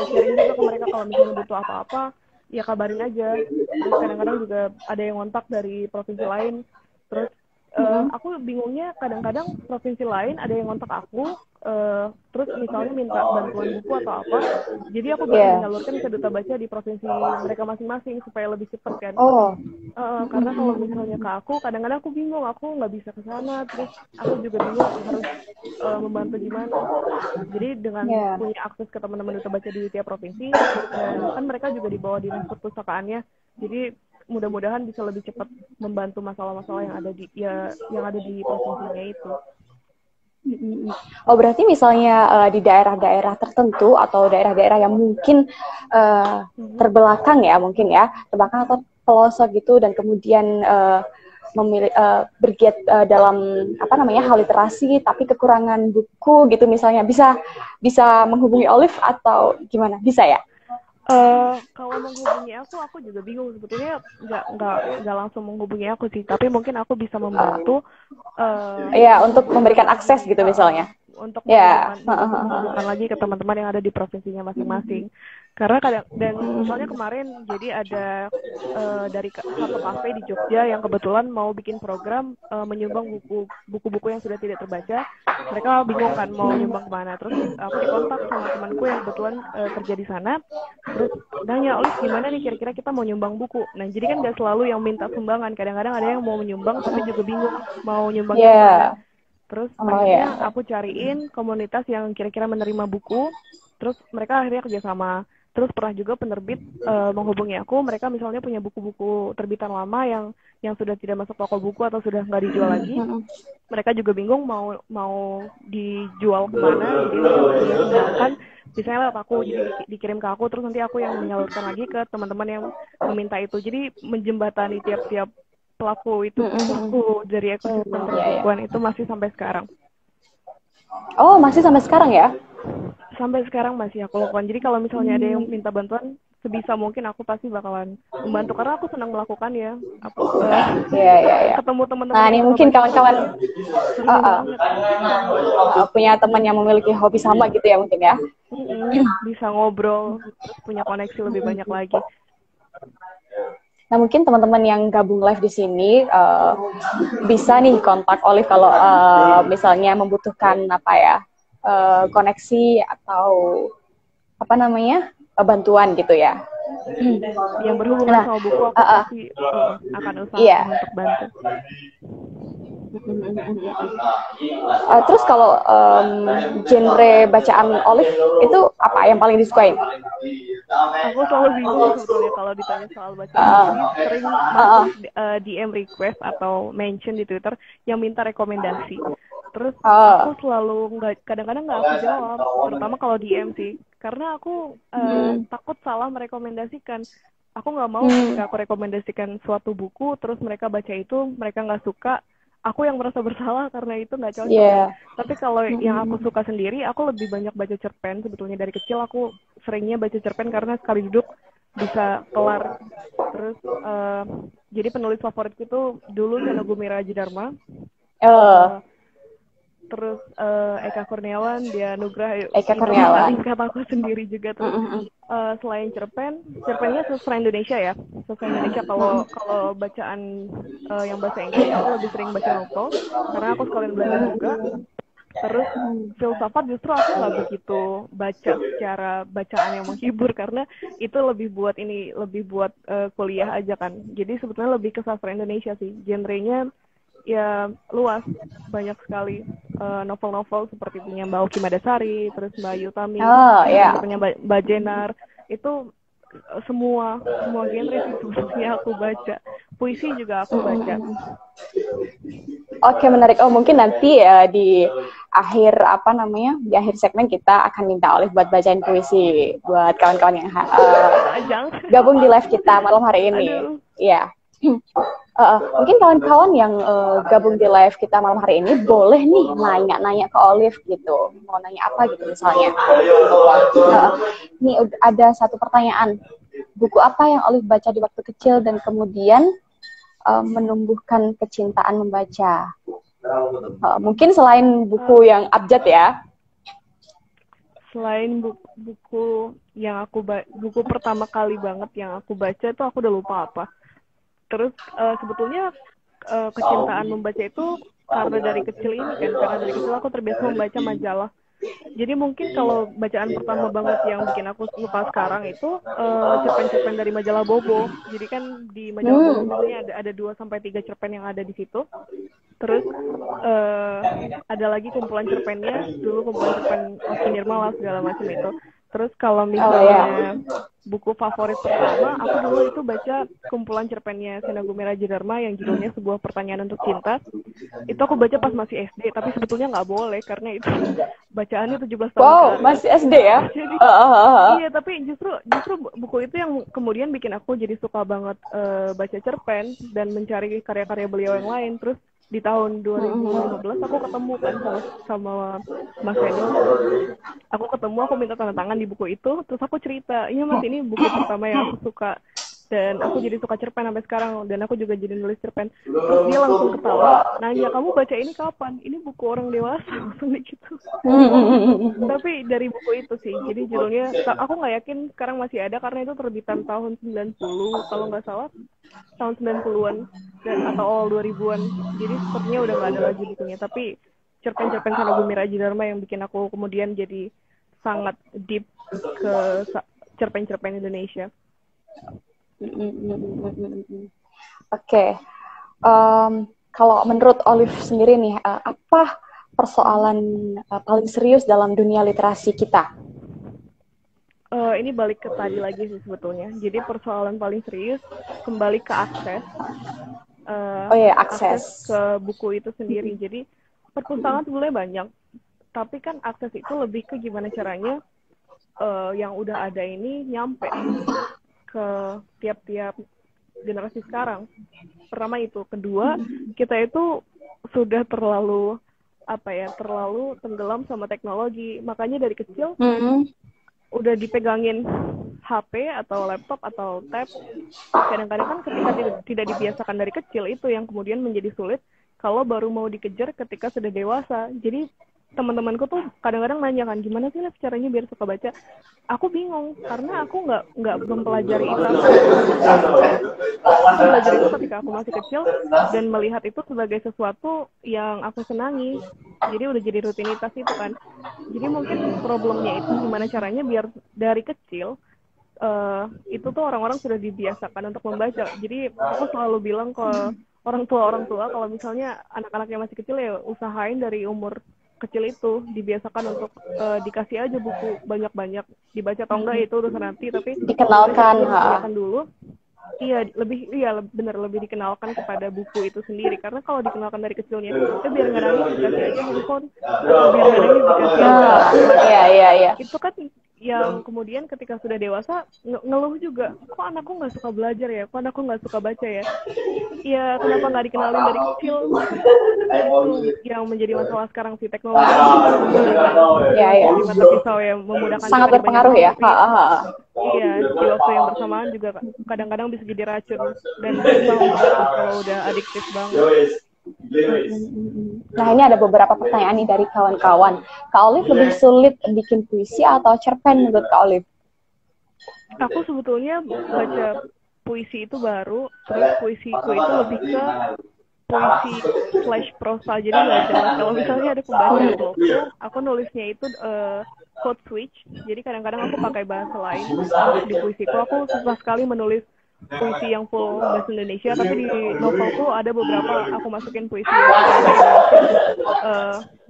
sharing juga ke mereka kalau misalnya butuh apa-apa, ya kabarin aja. Terus kadang-kadang juga ada yang ngontak dari provinsi lain. Terus aku bingungnya kadang-kadang provinsi lain ada yang ngontak aku, terus misalnya minta bantuan buku atau apa, jadi aku bisa menyalurkan ke duta baca di provinsi mereka masing-masing supaya lebih cepat kan. Karena kalau misalnya ke aku, kadang-kadang aku bingung, aku nggak bisa ke sana, terus aku juga bingung harus membantu gimana. Jadi dengan punya akses ke teman-teman duta baca di tiap provinsi, kan mereka juga di bawah dinas perpustakaannya, jadi mudah-mudahan bisa lebih cepat membantu masalah-masalah yang ada di provinsinya itu. Oh, berarti misalnya di daerah-daerah tertentu atau daerah-daerah yang mungkin terbelakang ya, terbelakang atau pelosok gitu, dan kemudian bergiat dalam hal literasi tapi kekurangan buku gitu, misalnya bisa menghubungi Olive atau gimana, bisa ya? Kalau menghubungi aku juga bingung sebetulnya, nggak langsung menghubungi aku sih, tapi mungkin aku bisa membantu untuk memberikan akses gitu misalnya, untuk menghubungkan lagi ke teman-teman yang ada di provinsinya masing-masing. Karena dan misalnya kemarin jadi ada dari satu kafe di Jogja yang kebetulan mau bikin program menyumbang buku-buku yang sudah tidak terbaca. Mereka bingung kan mau nyumbang kemana. Terus aku dikontak sama temanku yang kebetulan kerja di sana. Terus nanya, Olive gimana nih kira-kira kita mau nyumbang buku. Nah jadi kan gak selalu yang minta sumbangan. Kadang-kadang ada yang mau menyumbang tapi juga bingung mau nyumbang kemana. Terus akhirnya aku cariin komunitas yang kira-kira menerima buku. Terus mereka akhirnya kerjasama. Terus pernah juga penerbit menghubungi aku, mereka misalnya punya buku-buku terbitan lama yang sudah tidak masuk toko buku atau sudah nggak dijual lagi. Mereka juga bingung mau dijual kemana, jadi mereka misalnya lewat aku, jadi dikirim ke aku, terus nanti aku yang menyalurkan lagi ke teman-teman yang meminta itu. Jadi menjembatani tiap-tiap pelaku itu, pelaku dari ekosistem perbukuan itu masih sampai sekarang. Oh, masih sampai sekarang ya? Sampai sekarang masih aku lakukan. Jadi kalau misalnya ada yang minta bantuan, sebisa mungkin aku pasti bakalan membantu, karena aku senang melakukan ya. Aku ketemu teman-teman. Nah, ini mungkin kawan-kawan punya teman yang memiliki hobi sama gitu ya mungkin ya. Bisa ngobrol, terus punya koneksi lebih banyak lagi. Nah, mungkin teman-teman yang gabung live di sini bisa nih kontak Olive kalau misalnya membutuhkan koneksi atau bantuan gitu ya. yang berhubungan Nah, sama buku aku pasti akan usahakan iya. untuk bantu. Terus kalau genre bacaan Olive itu apa yang paling disukain? Aku selalu bingung sebetulnya kalau ditanya soal bacaan. Jadi sering masuk DM request atau mention di Twitter yang minta rekomendasi. Terus aku selalu kadang-kadang nggak aku jawab, terutama kalau DM sih, karena aku takut salah merekomendasikan. Aku nggak mau ketika aku rekomendasikan suatu buku, terus mereka baca itu, mereka nggak suka, aku yang merasa bersalah karena itu nggak cocok. Yeah. Tapi kalau yang aku suka sendiri, aku lebih banyak baca cerpen. Sebetulnya dari kecil aku seringnya baca cerpen karena sekali duduk bisa kelar. Terus jadi penulis favoritku itu dulu Sena Gumira Dharma. Terus Eka Kurniawan, dia Nugrah, Eka Kurniawan. Tingkat aku sendiri juga. Terus selain cerpennya sastra Indonesia ya. Sastra Indonesia kalau bacaan yang bahasa Inggris aku lebih sering baca novel karena aku sekalian belajar juga. Terus filsafat justru aku nggak begitu baca secara bacaan yang menghibur karena itu lebih buat kuliah aja kan. Jadi sebetulnya lebih ke sastra Indonesia sih. Genrenya ya luas, banyak sekali novel-novel seperti punya Mbak Oki Madasari, terus Mbak Ayu Tami, punya Mbak Jenar, itu semua genre sih sebetulnya aku baca. Puisi juga aku baca. Oke, menarik. Mungkin nanti di akhir di akhir segmen kita akan minta Olive buat bacain puisi buat kawan-kawan yang gabung di live kita malam hari ini. Iya. Mungkin kawan-kawan yang gabung di live kita malam hari ini boleh nih nanya-nanya ke Olive gitu. Mau nanya apa gitu misalnya. Ini ada satu pertanyaan. Buku apa yang Olive baca di waktu kecil dan kemudian menumbuhkan kecintaan membaca? Mungkin selain buku yang abjad ya. Selain buku yang buku pertama kali banget yang aku baca itu aku udah lupa apa. Terus sebetulnya kecintaan membaca itu karena dari kecil ini kan, karena dari kecil aku terbiasa membaca majalah. Jadi mungkin kalau bacaan pertama banget yang bikin aku suka sekarang itu cerpen-cerpen dari majalah Bobo. Jadi kan di majalah Bobo ini ada 2-3 cerpen yang ada di situ. Terus ada lagi kumpulan cerpennya, dulu kumpulan cerpen Oki Nirmala segala macam itu. Terus kalau misalnya buku favorit pertama, aku dulu itu baca kumpulan cerpennya Sena Gumira Dharma yang judulnya Sebuah Pertanyaan untuk Cinta. Itu aku baca pas masih SD, tapi sebetulnya nggak boleh karena itu bacaannya 17 tahun. Wow, masih SD ya? Jadi, iya, tapi justru buku itu yang kemudian bikin aku jadi suka banget baca cerpen dan mencari karya-karya beliau yang lain. Terus di tahun 2015 aku ketemu kan sama Mas Eno. Aku minta tanda tangan di buku itu, terus aku cerita, iya Mas, ini buku pertama yang aku suka dan aku jadi suka cerpen sampai sekarang dan aku juga jadi nulis cerpen. Terus dia langsung ketawa, nanya, kamu baca ini kapan? Ini buku orang dewasa, langsung gitu. Tapi dari buku itu sih, jadi judulnya aku nggak yakin sekarang masih ada karena itu terbitan tahun 90 kalau nggak salah, tahun 90-an dan atau awal 2000-an. Jadi sepertinya udah nggak ada lagi bukunya. Tapi cerpen-cerpen Sena Gumira Dharma yang bikin aku kemudian jadi sangat deep ke cerpen-cerpen Indonesia. Oke. Kalau menurut Olive sendiri nih, apa persoalan paling serius dalam dunia literasi kita? Ini balik ke tadi lagi sih sebetulnya. Jadi persoalan paling serius kembali ke akses. Akses ke buku itu sendiri. Jadi perpustakaan sebenarnya banyak, tapi kan akses itu lebih ke gimana caranya yang udah ada ini nyampe ke tiap-tiap generasi sekarang. Pertama itu, kedua kita itu sudah terlalu tenggelam sama teknologi. Makanya dari kecil udah dipegangin HP atau laptop atau tab. Kadang-kadang kan ketika tidak dibiasakan dari kecil, itu yang kemudian menjadi sulit kalau baru mau dikejar ketika sudah dewasa. Jadi teman-temanku tuh kadang-kadang nanya kan, gimana sih caranya biar suka baca? Aku bingung karena aku nggak mempelajari itu. Aku belajar itu ketika aku masih kecil dan melihat itu sebagai sesuatu yang aku senangi. Jadi udah jadi rutinitas itu kan. Jadi mungkin problemnya itu gimana caranya biar dari kecil itu tuh orang-orang sudah dibiasakan untuk membaca. Jadi aku selalu bilang ke orang tua kalau misalnya anak-anaknya masih kecil ya usahain dari umur kecil itu dibiasakan untuk dikasih aja buku banyak-banyak, dibaca atau enggak itu urusan nanti, tapi dikenalkan dulu. Iya benar, lebih dikenalkan kepada buku itu sendiri, karena kalau dikenalkan dari kecilnya itu biar nggak nangis dikasih aja handphone, biar nggak nangis dikasih iya. Itu kan yang kemudian ketika sudah dewasa ngeluh juga, kok anakku nggak suka belajar ya, kok anakku nggak suka baca ya. Ya kenapa nggak dikenalin dari kecil? Itu yang menjadi masalah sekarang sih, teknologi Iya. mata pisau yang memudahkan sangat berpengaruh ya. Iya, di waktu yang bersamaan juga kadang-kadang bisa jadi racun dan kalau udah adiktif banget. Nah, ini ada beberapa pertanyaan nih dari kawan-kawan. Kak Olive lebih sulit bikin puisi atau cerpen menurut Kak Olive? Aku sebetulnya baca puisi itu baru, terus puisiku itu lebih ke puisi / prosa, jadi nggak jelas. Kalau misalnya ada pembaca buku, aku nulisnya itu code switch, jadi kadang-kadang aku pakai bahasa lain di puisiku. Aku susah sekali menulis puisi yang full bahasa Indonesia, tapi di novelku ada beberapa aku masukin puisi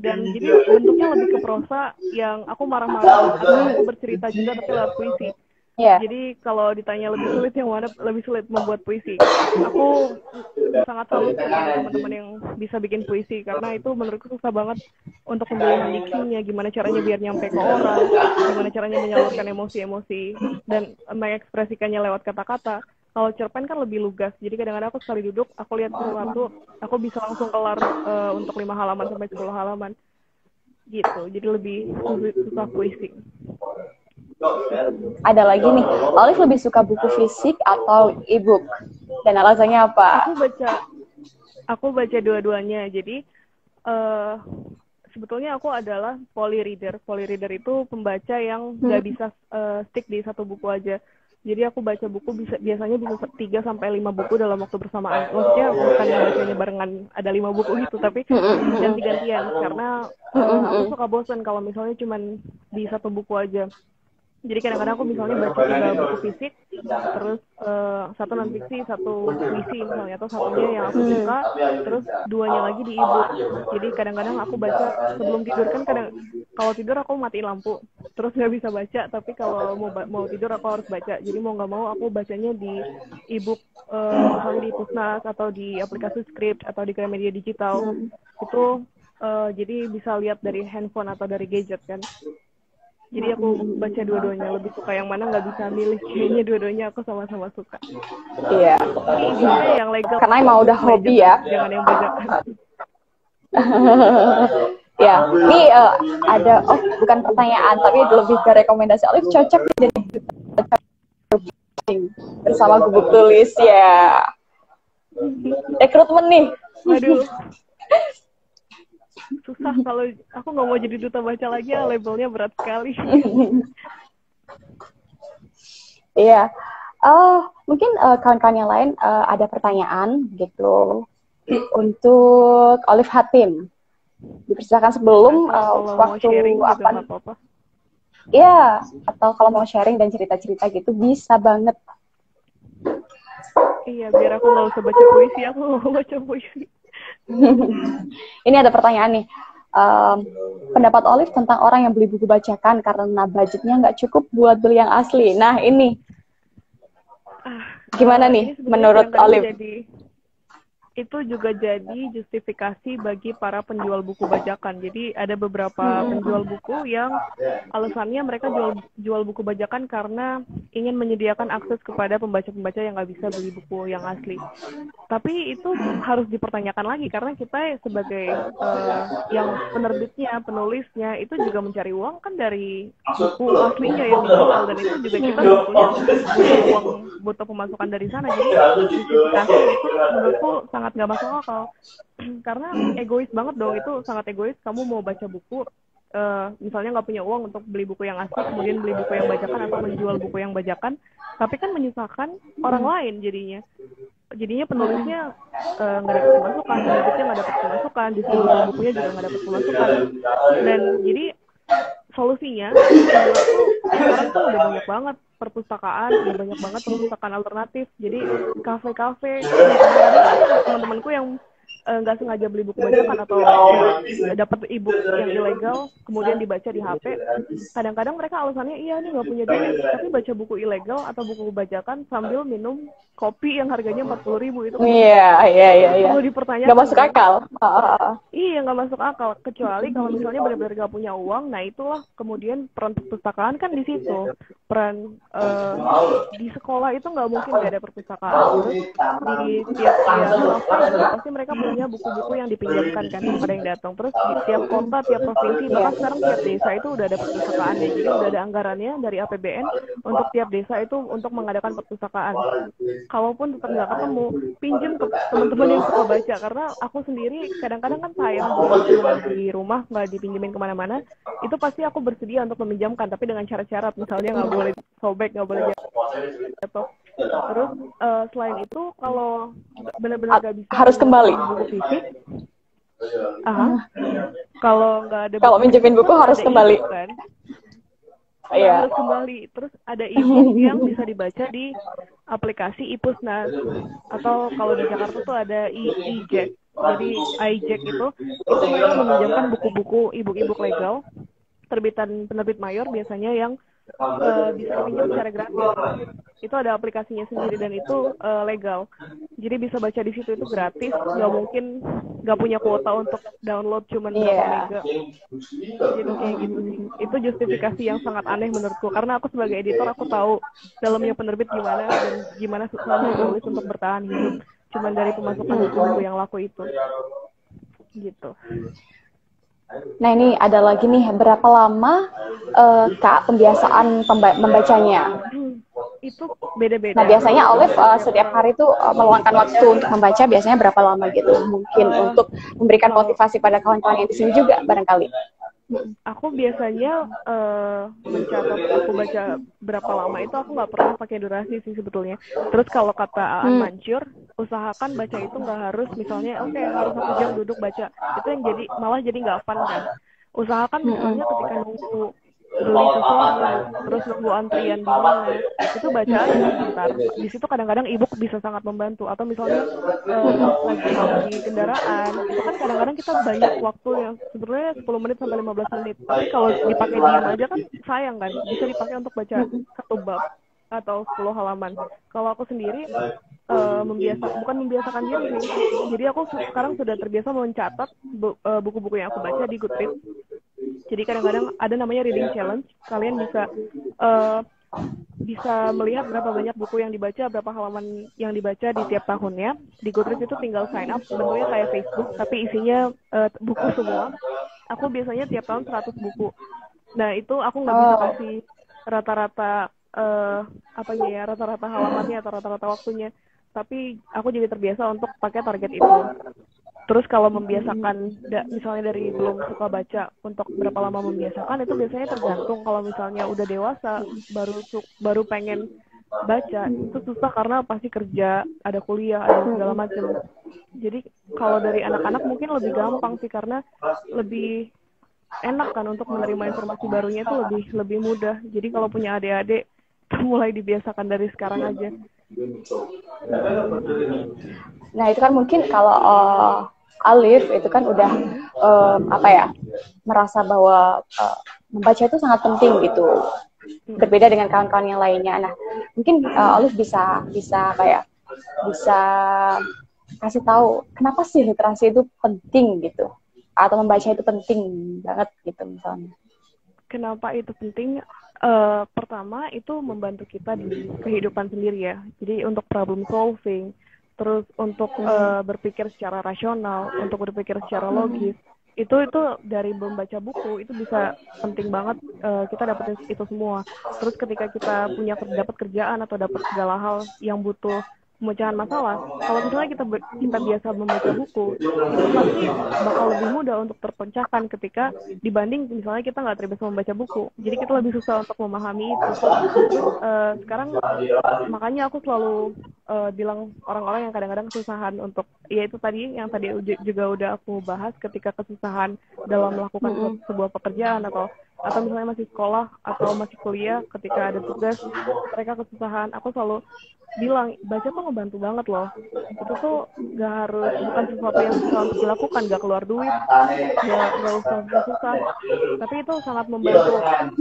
dan jadi bentuknya lebih ke prosa yang aku marah-marah atau aku bercerita juga tapi lewat puisi. Jadi kalau ditanya lebih sulit yang mana, lebih sulit membuat puisi. Aku sangat salut sama teman-teman yang bisa bikin puisi, karena itu menurutku susah banget untuk pemilihan diksinya, gimana caranya biar nyampe ke orang, gimana caranya menyalurkan emosi-emosi dan mengekspresikannya lewat kata-kata. Kalau cerpen kan lebih lugas, jadi kadang-kadang aku sekali duduk, aku lihat sesuatu, aku bisa langsung kelar untuk 5 halaman sampai 10 halaman gitu. Jadi lebih susah puisi. Ada lagi nih, Olive lebih suka buku fisik atau e-book? Dan alasannya apa? Aku baca dua-duanya. Jadi sebetulnya aku adalah polyreader. Polyreader itu pembaca yang nggak bisa stick di satu buku aja. Jadi aku baca buku biasanya bisa 3 sampai 5 buku dalam waktu bersamaan. Maksudnya bukan bacanya barengan ada 5 buku gitu, tapi ganti-gantian. Karena aku suka bosan kalau misalnya cuman di satu buku aja. Jadi kadang-kadang aku misalnya baca 3 buku fisik, terus 1 non-fiksi, 1 puisi misalnya, atau satunya yang aku suka, terus 2-nya lagi di e-book. Jadi kadang-kadang aku baca sebelum tidur, kan kalau tidur aku matiin lampu, terus nggak bisa baca, tapi kalau mau tidur aku harus baca. Jadi mau nggak mau aku bacanya di e-book, misalnya di Pusnas, atau di aplikasi Script, atau di Gramedia Digital. Itu jadi bisa lihat dari handphone atau dari gadget kan. Jadi aku baca dua-duanya, lebih suka yang mana nggak bisa milih, kayaknya dua-duanya aku sama-sama suka. Iya. Ini yang legal. Karena emang udah hobi ya. Jangan yang bajakan. Ya, ini ada, bukan pertanyaan, tapi lebih ke rekomendasi. Olive cocok jadi bersama Gubuk Tulis ya. Rekrutmen nih. Waduh. Susah kalau aku nggak mau jadi duta baca lagi ya, labelnya berat sekali. Iya, mungkin kawan-kawan yang lain ada pertanyaan gitu untuk Olive Hatim. Dipersilakan sebelum waktu apa? Iya, atau kalau mau sharing dan cerita-cerita gitu bisa banget. Iya, biar aku nggak usah baca puisi, aku nggak mau baca puisi. Ini ada pertanyaan nih. Pendapat Olive tentang orang yang beli buku bacakan karena budgetnya nggak cukup buat beli yang asli. Nah ini gimana nih menurut Olive? Itu juga jadi justifikasi bagi para penjual buku bajakan. Jadi ada beberapa penjual buku yang alasannya mereka jual buku bajakan karena ingin menyediakan akses kepada pembaca-pembaca yang nggak bisa beli buku yang asli. Tapi itu harus dipertanyakan lagi, karena kita sebagai yang penerbitnya, penulisnya, itu juga mencari uang kan dari buku aslinya yang dijual, dan itu juga kita butuh pemasukan dari sana. Jadi justifikasi itu menurutku sangat nggak masuk akal, karena egois banget dong, itu sangat egois. Kamu mau baca buku, misalnya nggak punya uang untuk beli buku yang asli, kemudian beli buku yang bajakan atau menjual buku yang bajakan, tapi kan menyusahkan orang lain jadinya penulisnya nggak dapat pemasukan, penerbitnya nggak dapat pemasukan, distributor bukunya juga nggak dapat pemasukan. Dan jadi solusinya sekarang tuh udah banyak banget perpustakaan, ya banyak banget perpustakaan alternatif. Jadi kafe-kafe, kadang-kadang teman-temanku yang nggak sengaja beli buku bajakan atau dapat e-book yang ilegal kemudian dibaca di HP, kadang-kadang mereka alasannya iya nih nggak punya duit tapi baca buku ilegal atau buku bajakan sambil minum kopi yang harganya 40.000 itu. Iya. Kalau dipertanyakan Nggak masuk akal. Iya, nggak masuk akal. Kecuali kalau misalnya benar-benar nggak punya uang, nah itulah kemudian peran perpustakaan kan di situ. Peran di sekolah itu nggak mungkin nggak ada perpustakaan. Terus di tiap kafe juga pasti mereka punya buku-buku yang dipinjamkan kan kepada yang datang. Terus di tiap kota, tiap provinsi, bahkan sekarang tiap desa itu udah ada perpustakaannya. Jadi udah ada anggarannya dari APBN untuk tiap desa itu untuk mengadakan perpustakaan. Kalaupun tetap nggak ketemu, pinjem ke teman-teman yang suka baca. Karena aku sendiri kadang-kadang kan sayang buku cuma di rumah nggak dipinjemin kemana-mana. Itu pasti aku bersedia untuk meminjamkan, tapi dengan syarat-syarat, misalnya nggak boleh sobek, nggak boleh jatuh. Terus selain itu kalau benar-benar nggak bisa harus kembali buku fisik, kalau nggak ada kalau minjemin buku harus kembali kan? Iya. Harus kembali. Terus ada e-book yang bisa dibaca di aplikasi iPusnas, atau kalau di Jakarta tuh ada iJack. Jadi iJack itu mereka meminjamkan buku-buku e-book legal terbitan penerbit mayor biasanya yang bisa dipinjam secara gratis. Itu ada aplikasinya sendiri dan itu legal. Jadi bisa baca di situ, itu gratis. Nggak mungkin nggak punya kuota untuk download cuman berapa mega. Jadi kayak gitu sih. Itu justifikasi yang sangat aneh menurutku. Karena aku sebagai editor aku tahu dalamnya penerbit gimana dan gimana susahnya penulis untuk bertahan hidup. Cuman dari pemasukan buku yang laku itu. Gitu. Nah ini ada lagi nih, berapa lama Kak pembiasaan membacanya? Itu beda-beda. Nah biasanya Olive setiap hari tuh meluangkan waktu untuk membaca biasanya berapa lama gitu? Mungkin untuk memberikan motivasi pada kawan-kawan yang di sini juga barangkali. Aku biasanya mencatat aku baca berapa lama itu aku nggak pernah pakai durasi sih sebetulnya. Terus kalau kata Aan Mansur, usahakan baca itu nggak harus misalnya harus 1 jam duduk baca. Itu yang malah jadi nggak fun kan. Usahakan misalnya ketika nunggu beli sesuatu, terus nunggu antrian di mana, itu baca aja sebentar. Di situ kadang-kadang e-book bisa sangat membantu. Atau misalnya lagi di kendaraan, itu kan kadang-kadang kita banyak waktu yang sebetulnya 10 menit sampai 15 menit. Tapi kalau dipakai diam aja kan sayang kan. Bisa dipakai untuk baca 1 bab atau 10 halaman. Kalau aku sendiri bukan membiasakan diri sih. Jadi aku sekarang sudah terbiasa mencatat buku-buku yang aku baca di Goodreads. Jadi kadang-kadang ada namanya reading challenge. Kalian bisa melihat berapa banyak buku yang dibaca, berapa halaman yang dibaca di tiap tahunnya. Di Goodreads itu tinggal sign up, bentuknya kayak Facebook, tapi isinya buku semua. Aku biasanya tiap tahun 100 buku. Nah itu aku nggak bisa kasih rata-rata rata-rata halamannya atau rata-rata waktunya. Tapi aku jadi terbiasa untuk pakai target itu. Terus kalau membiasakan, misalnya dari belum suka baca untuk berapa lama membiasakan, itu biasanya tergantung. Kalau misalnya udah dewasa, baru pengen baca, itu susah karena pasti kerja, ada kuliah, ada segala macam. Jadi kalau dari anak-anak mungkin lebih gampang sih, karena lebih enak kan untuk menerima informasi barunya itu lebih mudah. Jadi kalau punya adik-adik, mulai dibiasakan dari sekarang aja. Nah itu kan mungkin kalau Alif itu kan udah merasa bahwa membaca itu sangat penting gitu, berbeda dengan kawan-kawan yang lainnya. Nah mungkin Alif bisa kasih tahu kenapa sih literasi itu penting gitu, atau membaca itu penting banget gitu misalnya. Kenapa itu penting? Pertama itu membantu kita di kehidupan sendiri ya. Jadi untuk problem solving, terus untuk berpikir secara rasional, untuk berpikir secara logis, itu dari membaca buku itu bisa penting banget kita dapetin itu semua. Terus ketika kita dapat kerjaan atau dapat segala hal yang butuh pemecahan masalah, kalau misalnya kita biasa membaca buku, itu pasti bakal lebih mudah untuk terpecahkan ketika dibanding misalnya kita nggak terbiasa membaca buku. Jadi kita lebih susah untuk memahami itu. Terus sekarang makanya aku selalu bilang orang-orang yang kadang-kadang kesusahan untuk, ya itu tadi yang tadi juga udah aku bahas, ketika kesusahan dalam melakukan sebuah pekerjaan atau atau misalnya masih sekolah atau masih kuliah, ketika ada tugas mereka kesusahan, aku selalu bilang baca tuh ngebantu banget loh. Itu tuh gak harus, bukan sesuatu yang susah untuk dilakukan, gak keluar duit, gak usah susah, tapi itu sangat membantu otak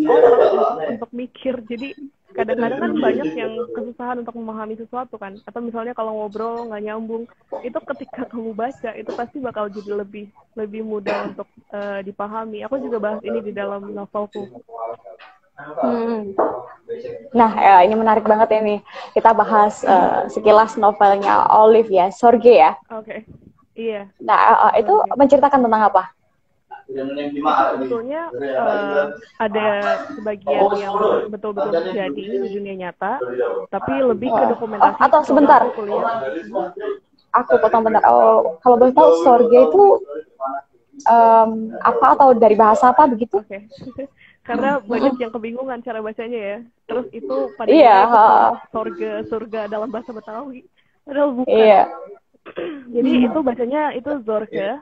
untuk mikir. Jadi kadang-kadang kan banyak yang kesusahan untuk memahami sesuatu kan, atau misalnya kalau ngobrol nggak nyambung, itu ketika kamu baca itu pasti bakal jadi lebih mudah untuk dipahami. Aku juga bahas ini di dalam novelku. Nah, ini menarik banget ini. Kita bahas sekilas novelnya Olive ya, Sorge ya. Oke. Iya. Nah, itu menceritakan tentang apa? Sebetulnya ada sebagian yang betul-betul terjadi di dunia nyata, tapi lebih ke dokumentasi. Atau sebentar, aku potong bentar. Kalau boleh tahu, Sorge itu apa atau dari bahasa apa begitu? Oke. Karena banyak yang kebingungan cara bacanya ya. Terus itu pada surga dalam bahasa Betawi, padahal bukan. Iya. Jadi itu bacanya itu Zorge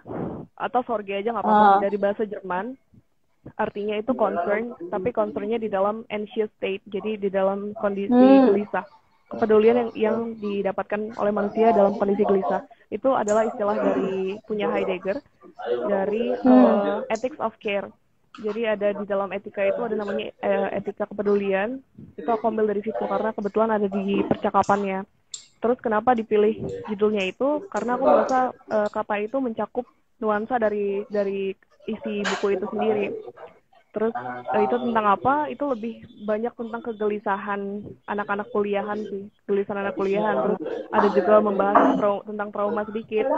atau Sorge aja nggak apa-apa, dari bahasa Jerman. Artinya itu concern, tapi concernnya di dalam anxious state, jadi di dalam kondisi gelisah. Kepedulian yang didapatkan oleh manusia dalam kondisi gelisah. Itu adalah istilah dari punya Heidegger, dari Ethics of Care. Jadi ada di dalam etika itu ada namanya etika kepedulian. Itu aku ambil dari situ karena kebetulan ada di percakapannya. Terus kenapa dipilih judulnya itu? Karena aku merasa kata itu mencakup nuansa dari isi buku itu sendiri. Terus itu tentang apa? Itu lebih banyak tentang kegelisahan anak-anak kuliahan sih, kegelisahan anak kuliahan. Terus ada juga membahas tentang trauma sedikit.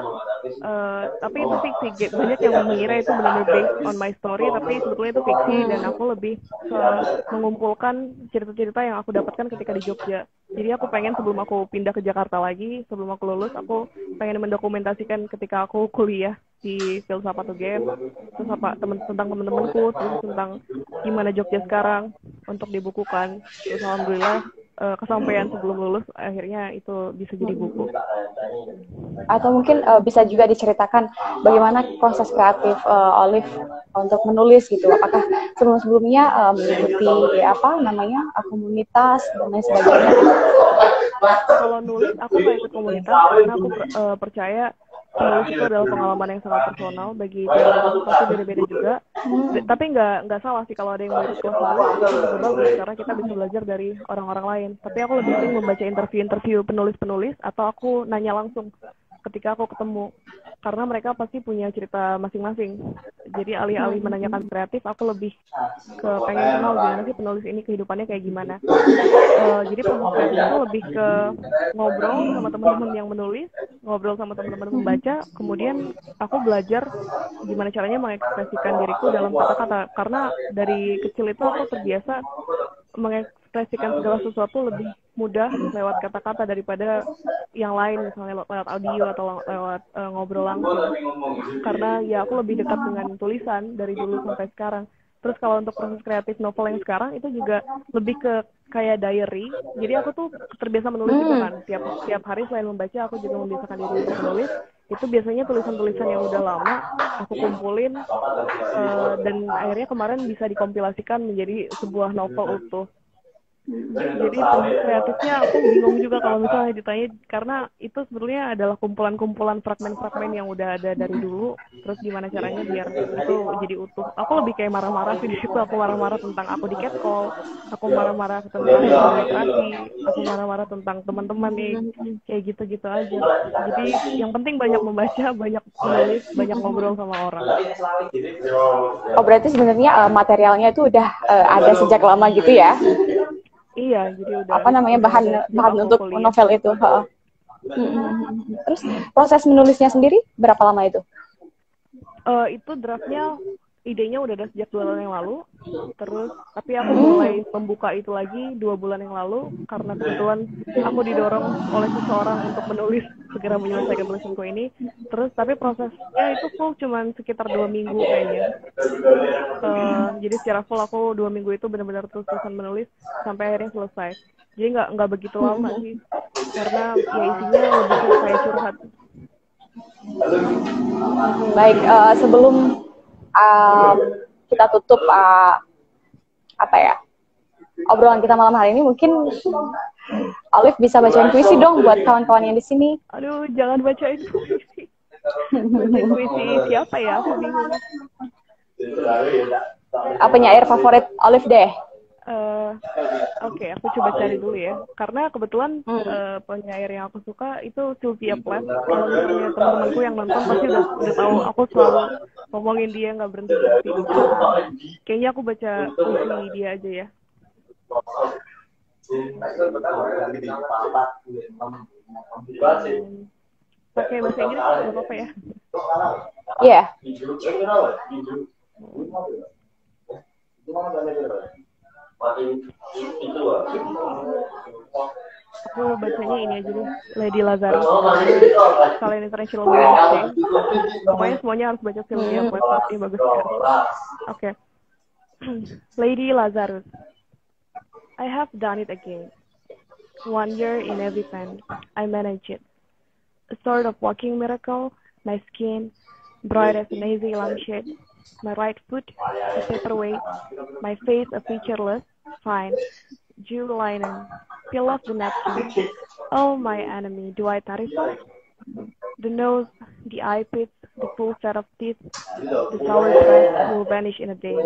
Tapi itu fiksi. Banyak yang mengira itu benar-benar based on my story, tapi sebetulnya itu fiksi dan aku lebih mengumpulkan cerita-cerita yang aku dapatkan ketika di Jogja. Jadi aku pengen sebelum aku pindah ke Jakarta lagi, sebelum aku lulus, aku pengen mendokumentasikan ketika aku kuliah di filsafat UGM, terus tentang teman-temanku, terus tentang gimana Jogja sekarang untuk dibukukan. Terus alhamdulillah kesampaian sebelum lulus, akhirnya itu bisa jadi buku. Atau mungkin bisa juga diceritakan bagaimana proses kreatif Olive untuk menulis gitu. Apakah sebelum-sebelumnya mengikuti komunitas dan lain sebagainya? Kalau nulis aku nggak ikut komunitas karena aku percaya penulis itu adalah pengalaman yang sangat personal bagi tiap orang, pasti beda-beda juga. Tapi nggak salah sih kalau ada yang ikut kelas nulis, itu juga bagus karena kita bisa belajar dari orang-orang lain. Tapi aku lebih sering membaca interview penulis-penulis atau aku nanya langsung ketika aku ketemu, karena mereka pasti punya cerita masing-masing. Jadi alih-alih menanyakan kreatif, aku lebih ke pengen kenal gimana sih penulis ini, kehidupannya kayak gimana. Jadi proses kreatif itu lebih ke ngobrol sama teman-teman yang menulis, ngobrol sama teman-teman membaca, kemudian aku belajar gimana caranya mengekspresikan diriku dalam kata-kata. Karena dari kecil itu aku terbiasa mengekspresikan segala sesuatu lebih mudah lewat kata-kata daripada yang lain, misalnya lewat audio atau lewat ngobrol langsung. Karena ya aku lebih dekat dengan tulisan dari dulu sampai sekarang. Terus kalau untuk proses kreatif novel yang sekarang itu juga lebih ke kayak diary. Jadi aku tuh terbiasa menulis juga kan. Tiap hari selain membaca, aku juga membiasakan diri untuk menulis. Itu biasanya tulisan-tulisan yang udah lama aku kumpulin dan akhirnya kemarin bisa dikompilasikan menjadi sebuah novel utuh. Jadi proses kreatifnya aku bingung juga kalau misalnya ditanya, karena itu sebenarnya adalah kumpulan-kumpulan fragmen-fragmen yang udah ada dari dulu. Terus gimana caranya biar itu jadi utuh. Aku lebih kayak marah-marah sih di situ. Aku marah-marah tentang aku di catcall, aku marah-marah tentang literasi, aku marah-marah tentang teman-teman nih, kayak gitu-gitu aja. Jadi yang penting banyak membaca, banyak menulis, banyak ngobrol sama orang. Oh, berarti sebenarnya materialnya itu udah ada sejak lama gitu ya? Iya, jadi udah bahan untuk novel itu. Terus proses menulisnya sendiri berapa lama itu? Itu draftnya, idenya udah ada sejak 2 bulan yang lalu. Terus tapi aku mulai membuka itu lagi 2 bulan yang lalu karena kebetulan aku didorong oleh seseorang untuk segera menyelesaikan tulisanku ini. Terus tapi prosesnya itu full cuman sekitar 2 minggu kayaknya. Jadi secara full aku 2 minggu itu benar-benar terus-terusan menulis sampai akhirnya selesai. Jadi nggak begitu lama sih, karena ya isinya lebih kayak curhat. Baik, sebelum kita tutup apa ya, obrolan kita malam hari ini. Mungkin Olive bisa bacain puisi dong buat kawan-kawan yang di sini. Aduh, jangan bacain puisi. Bacain puisi siapa ya? Aku bingung. Penyair favorit Olive deh. Oke, aku coba cari dulu ya. Karena kebetulan penyair yang aku suka itu Sylvia Plath. Kalau misalnya teman-temanku yang nonton pasti udah tahu. Aku selalu ngomongin dia, nggak berhenti. Kayaknya aku baca puisi dia aja ya. Pakai bahasa Inggris nggak apa-apa ya? Iya. Aku bacanya ini aja deh, Lady Lazarus. Kalian International Women's Day. Pokoknya semuanya harus baca Sylvia Plath, pasti bagus sekali. Oke. Lady Lazarus. I have done it again. 1 year in every pen, I manage it. A sort of walking miracle, my skin, bright as an easy lampshade. My right foot, a paperweight, my face a featureless, fine, jewel linen, peel off the napkin. Oh, my enemy, do I terrify? The nose, the eye pits, the full set of teeth, the sour breath will vanish in a day.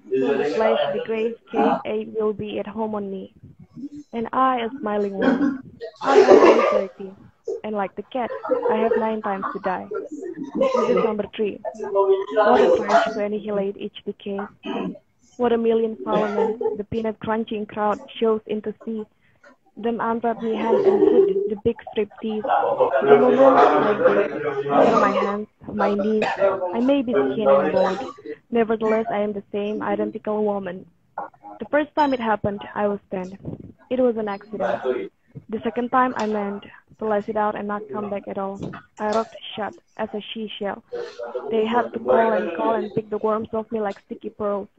The flesh, the grey cake will be at home on me. And I, a smiling one, I have anxiety. And like the cat, I have 9 times to die. This is number 3. What a trash to annihilate each decay. What a million foulness the peanut crunching crowd shows into sea. Them unwrap me hand and foot, the big striptease. The moment like this, under my hands, my knees, I may be skin and bone. Nevertheless, I am the same identical woman. The first time it happened, I was 10. It was an accident. The second time I meant to lash it out and not come back at all. I rocked shut as a she-shell. They had to call and pick the worms off me like sticky pearls.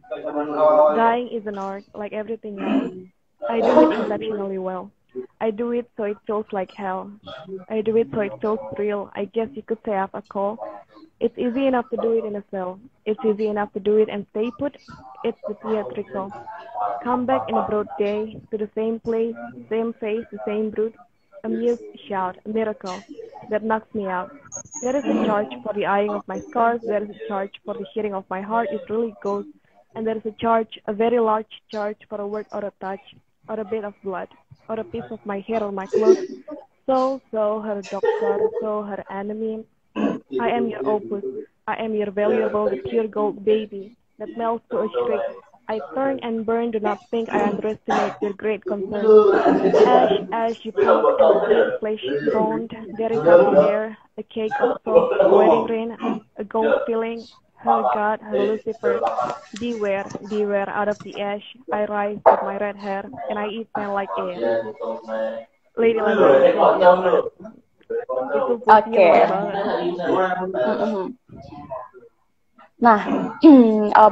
Dying is an art, like everything else. I do it exceptionally well. I do it so it feels like hell. I do it so it feels real. I guess you could say I have a call. It's easy enough to do it in a cell. It's easy enough to do it and stay put. It's the theatrical. Come back in a broad day to the same place, same face, the same brute. A mute shout, a miracle that knocks me out. There is a charge for the eyeing of my scars. There is a charge for the hearing of my heart. It really goes. And there is a charge, a very large charge for a word or a touch, or a bit of blood, or a piece of my hair or my clothes. So, her doctor, so her enemy. I am your opus. I am your valuable, the pure gold baby that melts to a shriek. I turn and burn, do not think I underestimate your great concern. Ash, you poke and the flesh boned. There is nothing there, a cake of salt, a wedding ring, a gold filling. Her God, her Lucifer, beware, beware, out of the ash, I rise with my red hair, and I eat men like air. Lady Lazarus. Itu puisinya banget. Nah,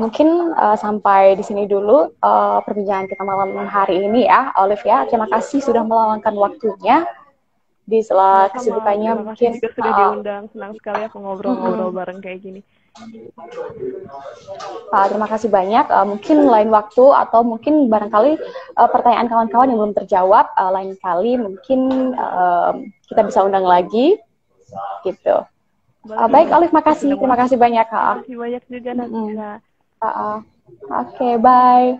mungkin sampai di sini dulu perbincangan kita malam hari ini ya, Olive ya. Terima kasih sudah meluangkan waktunya di sela kesibukannya. Mungkin juga sudah diundang, senang sekali aku ngobrol-ngobrol bareng kayak gini. Terima kasih banyak. Mungkin lain waktu atau mungkin barangkali pertanyaan kawan-kawan yang belum terjawab lain kali mungkin kita bisa undang lagi, gitu. Baik, Olive, makasih. Terima kasih banyak, Kak. Terima kasih banyak juga, Nabila. Oke, bye.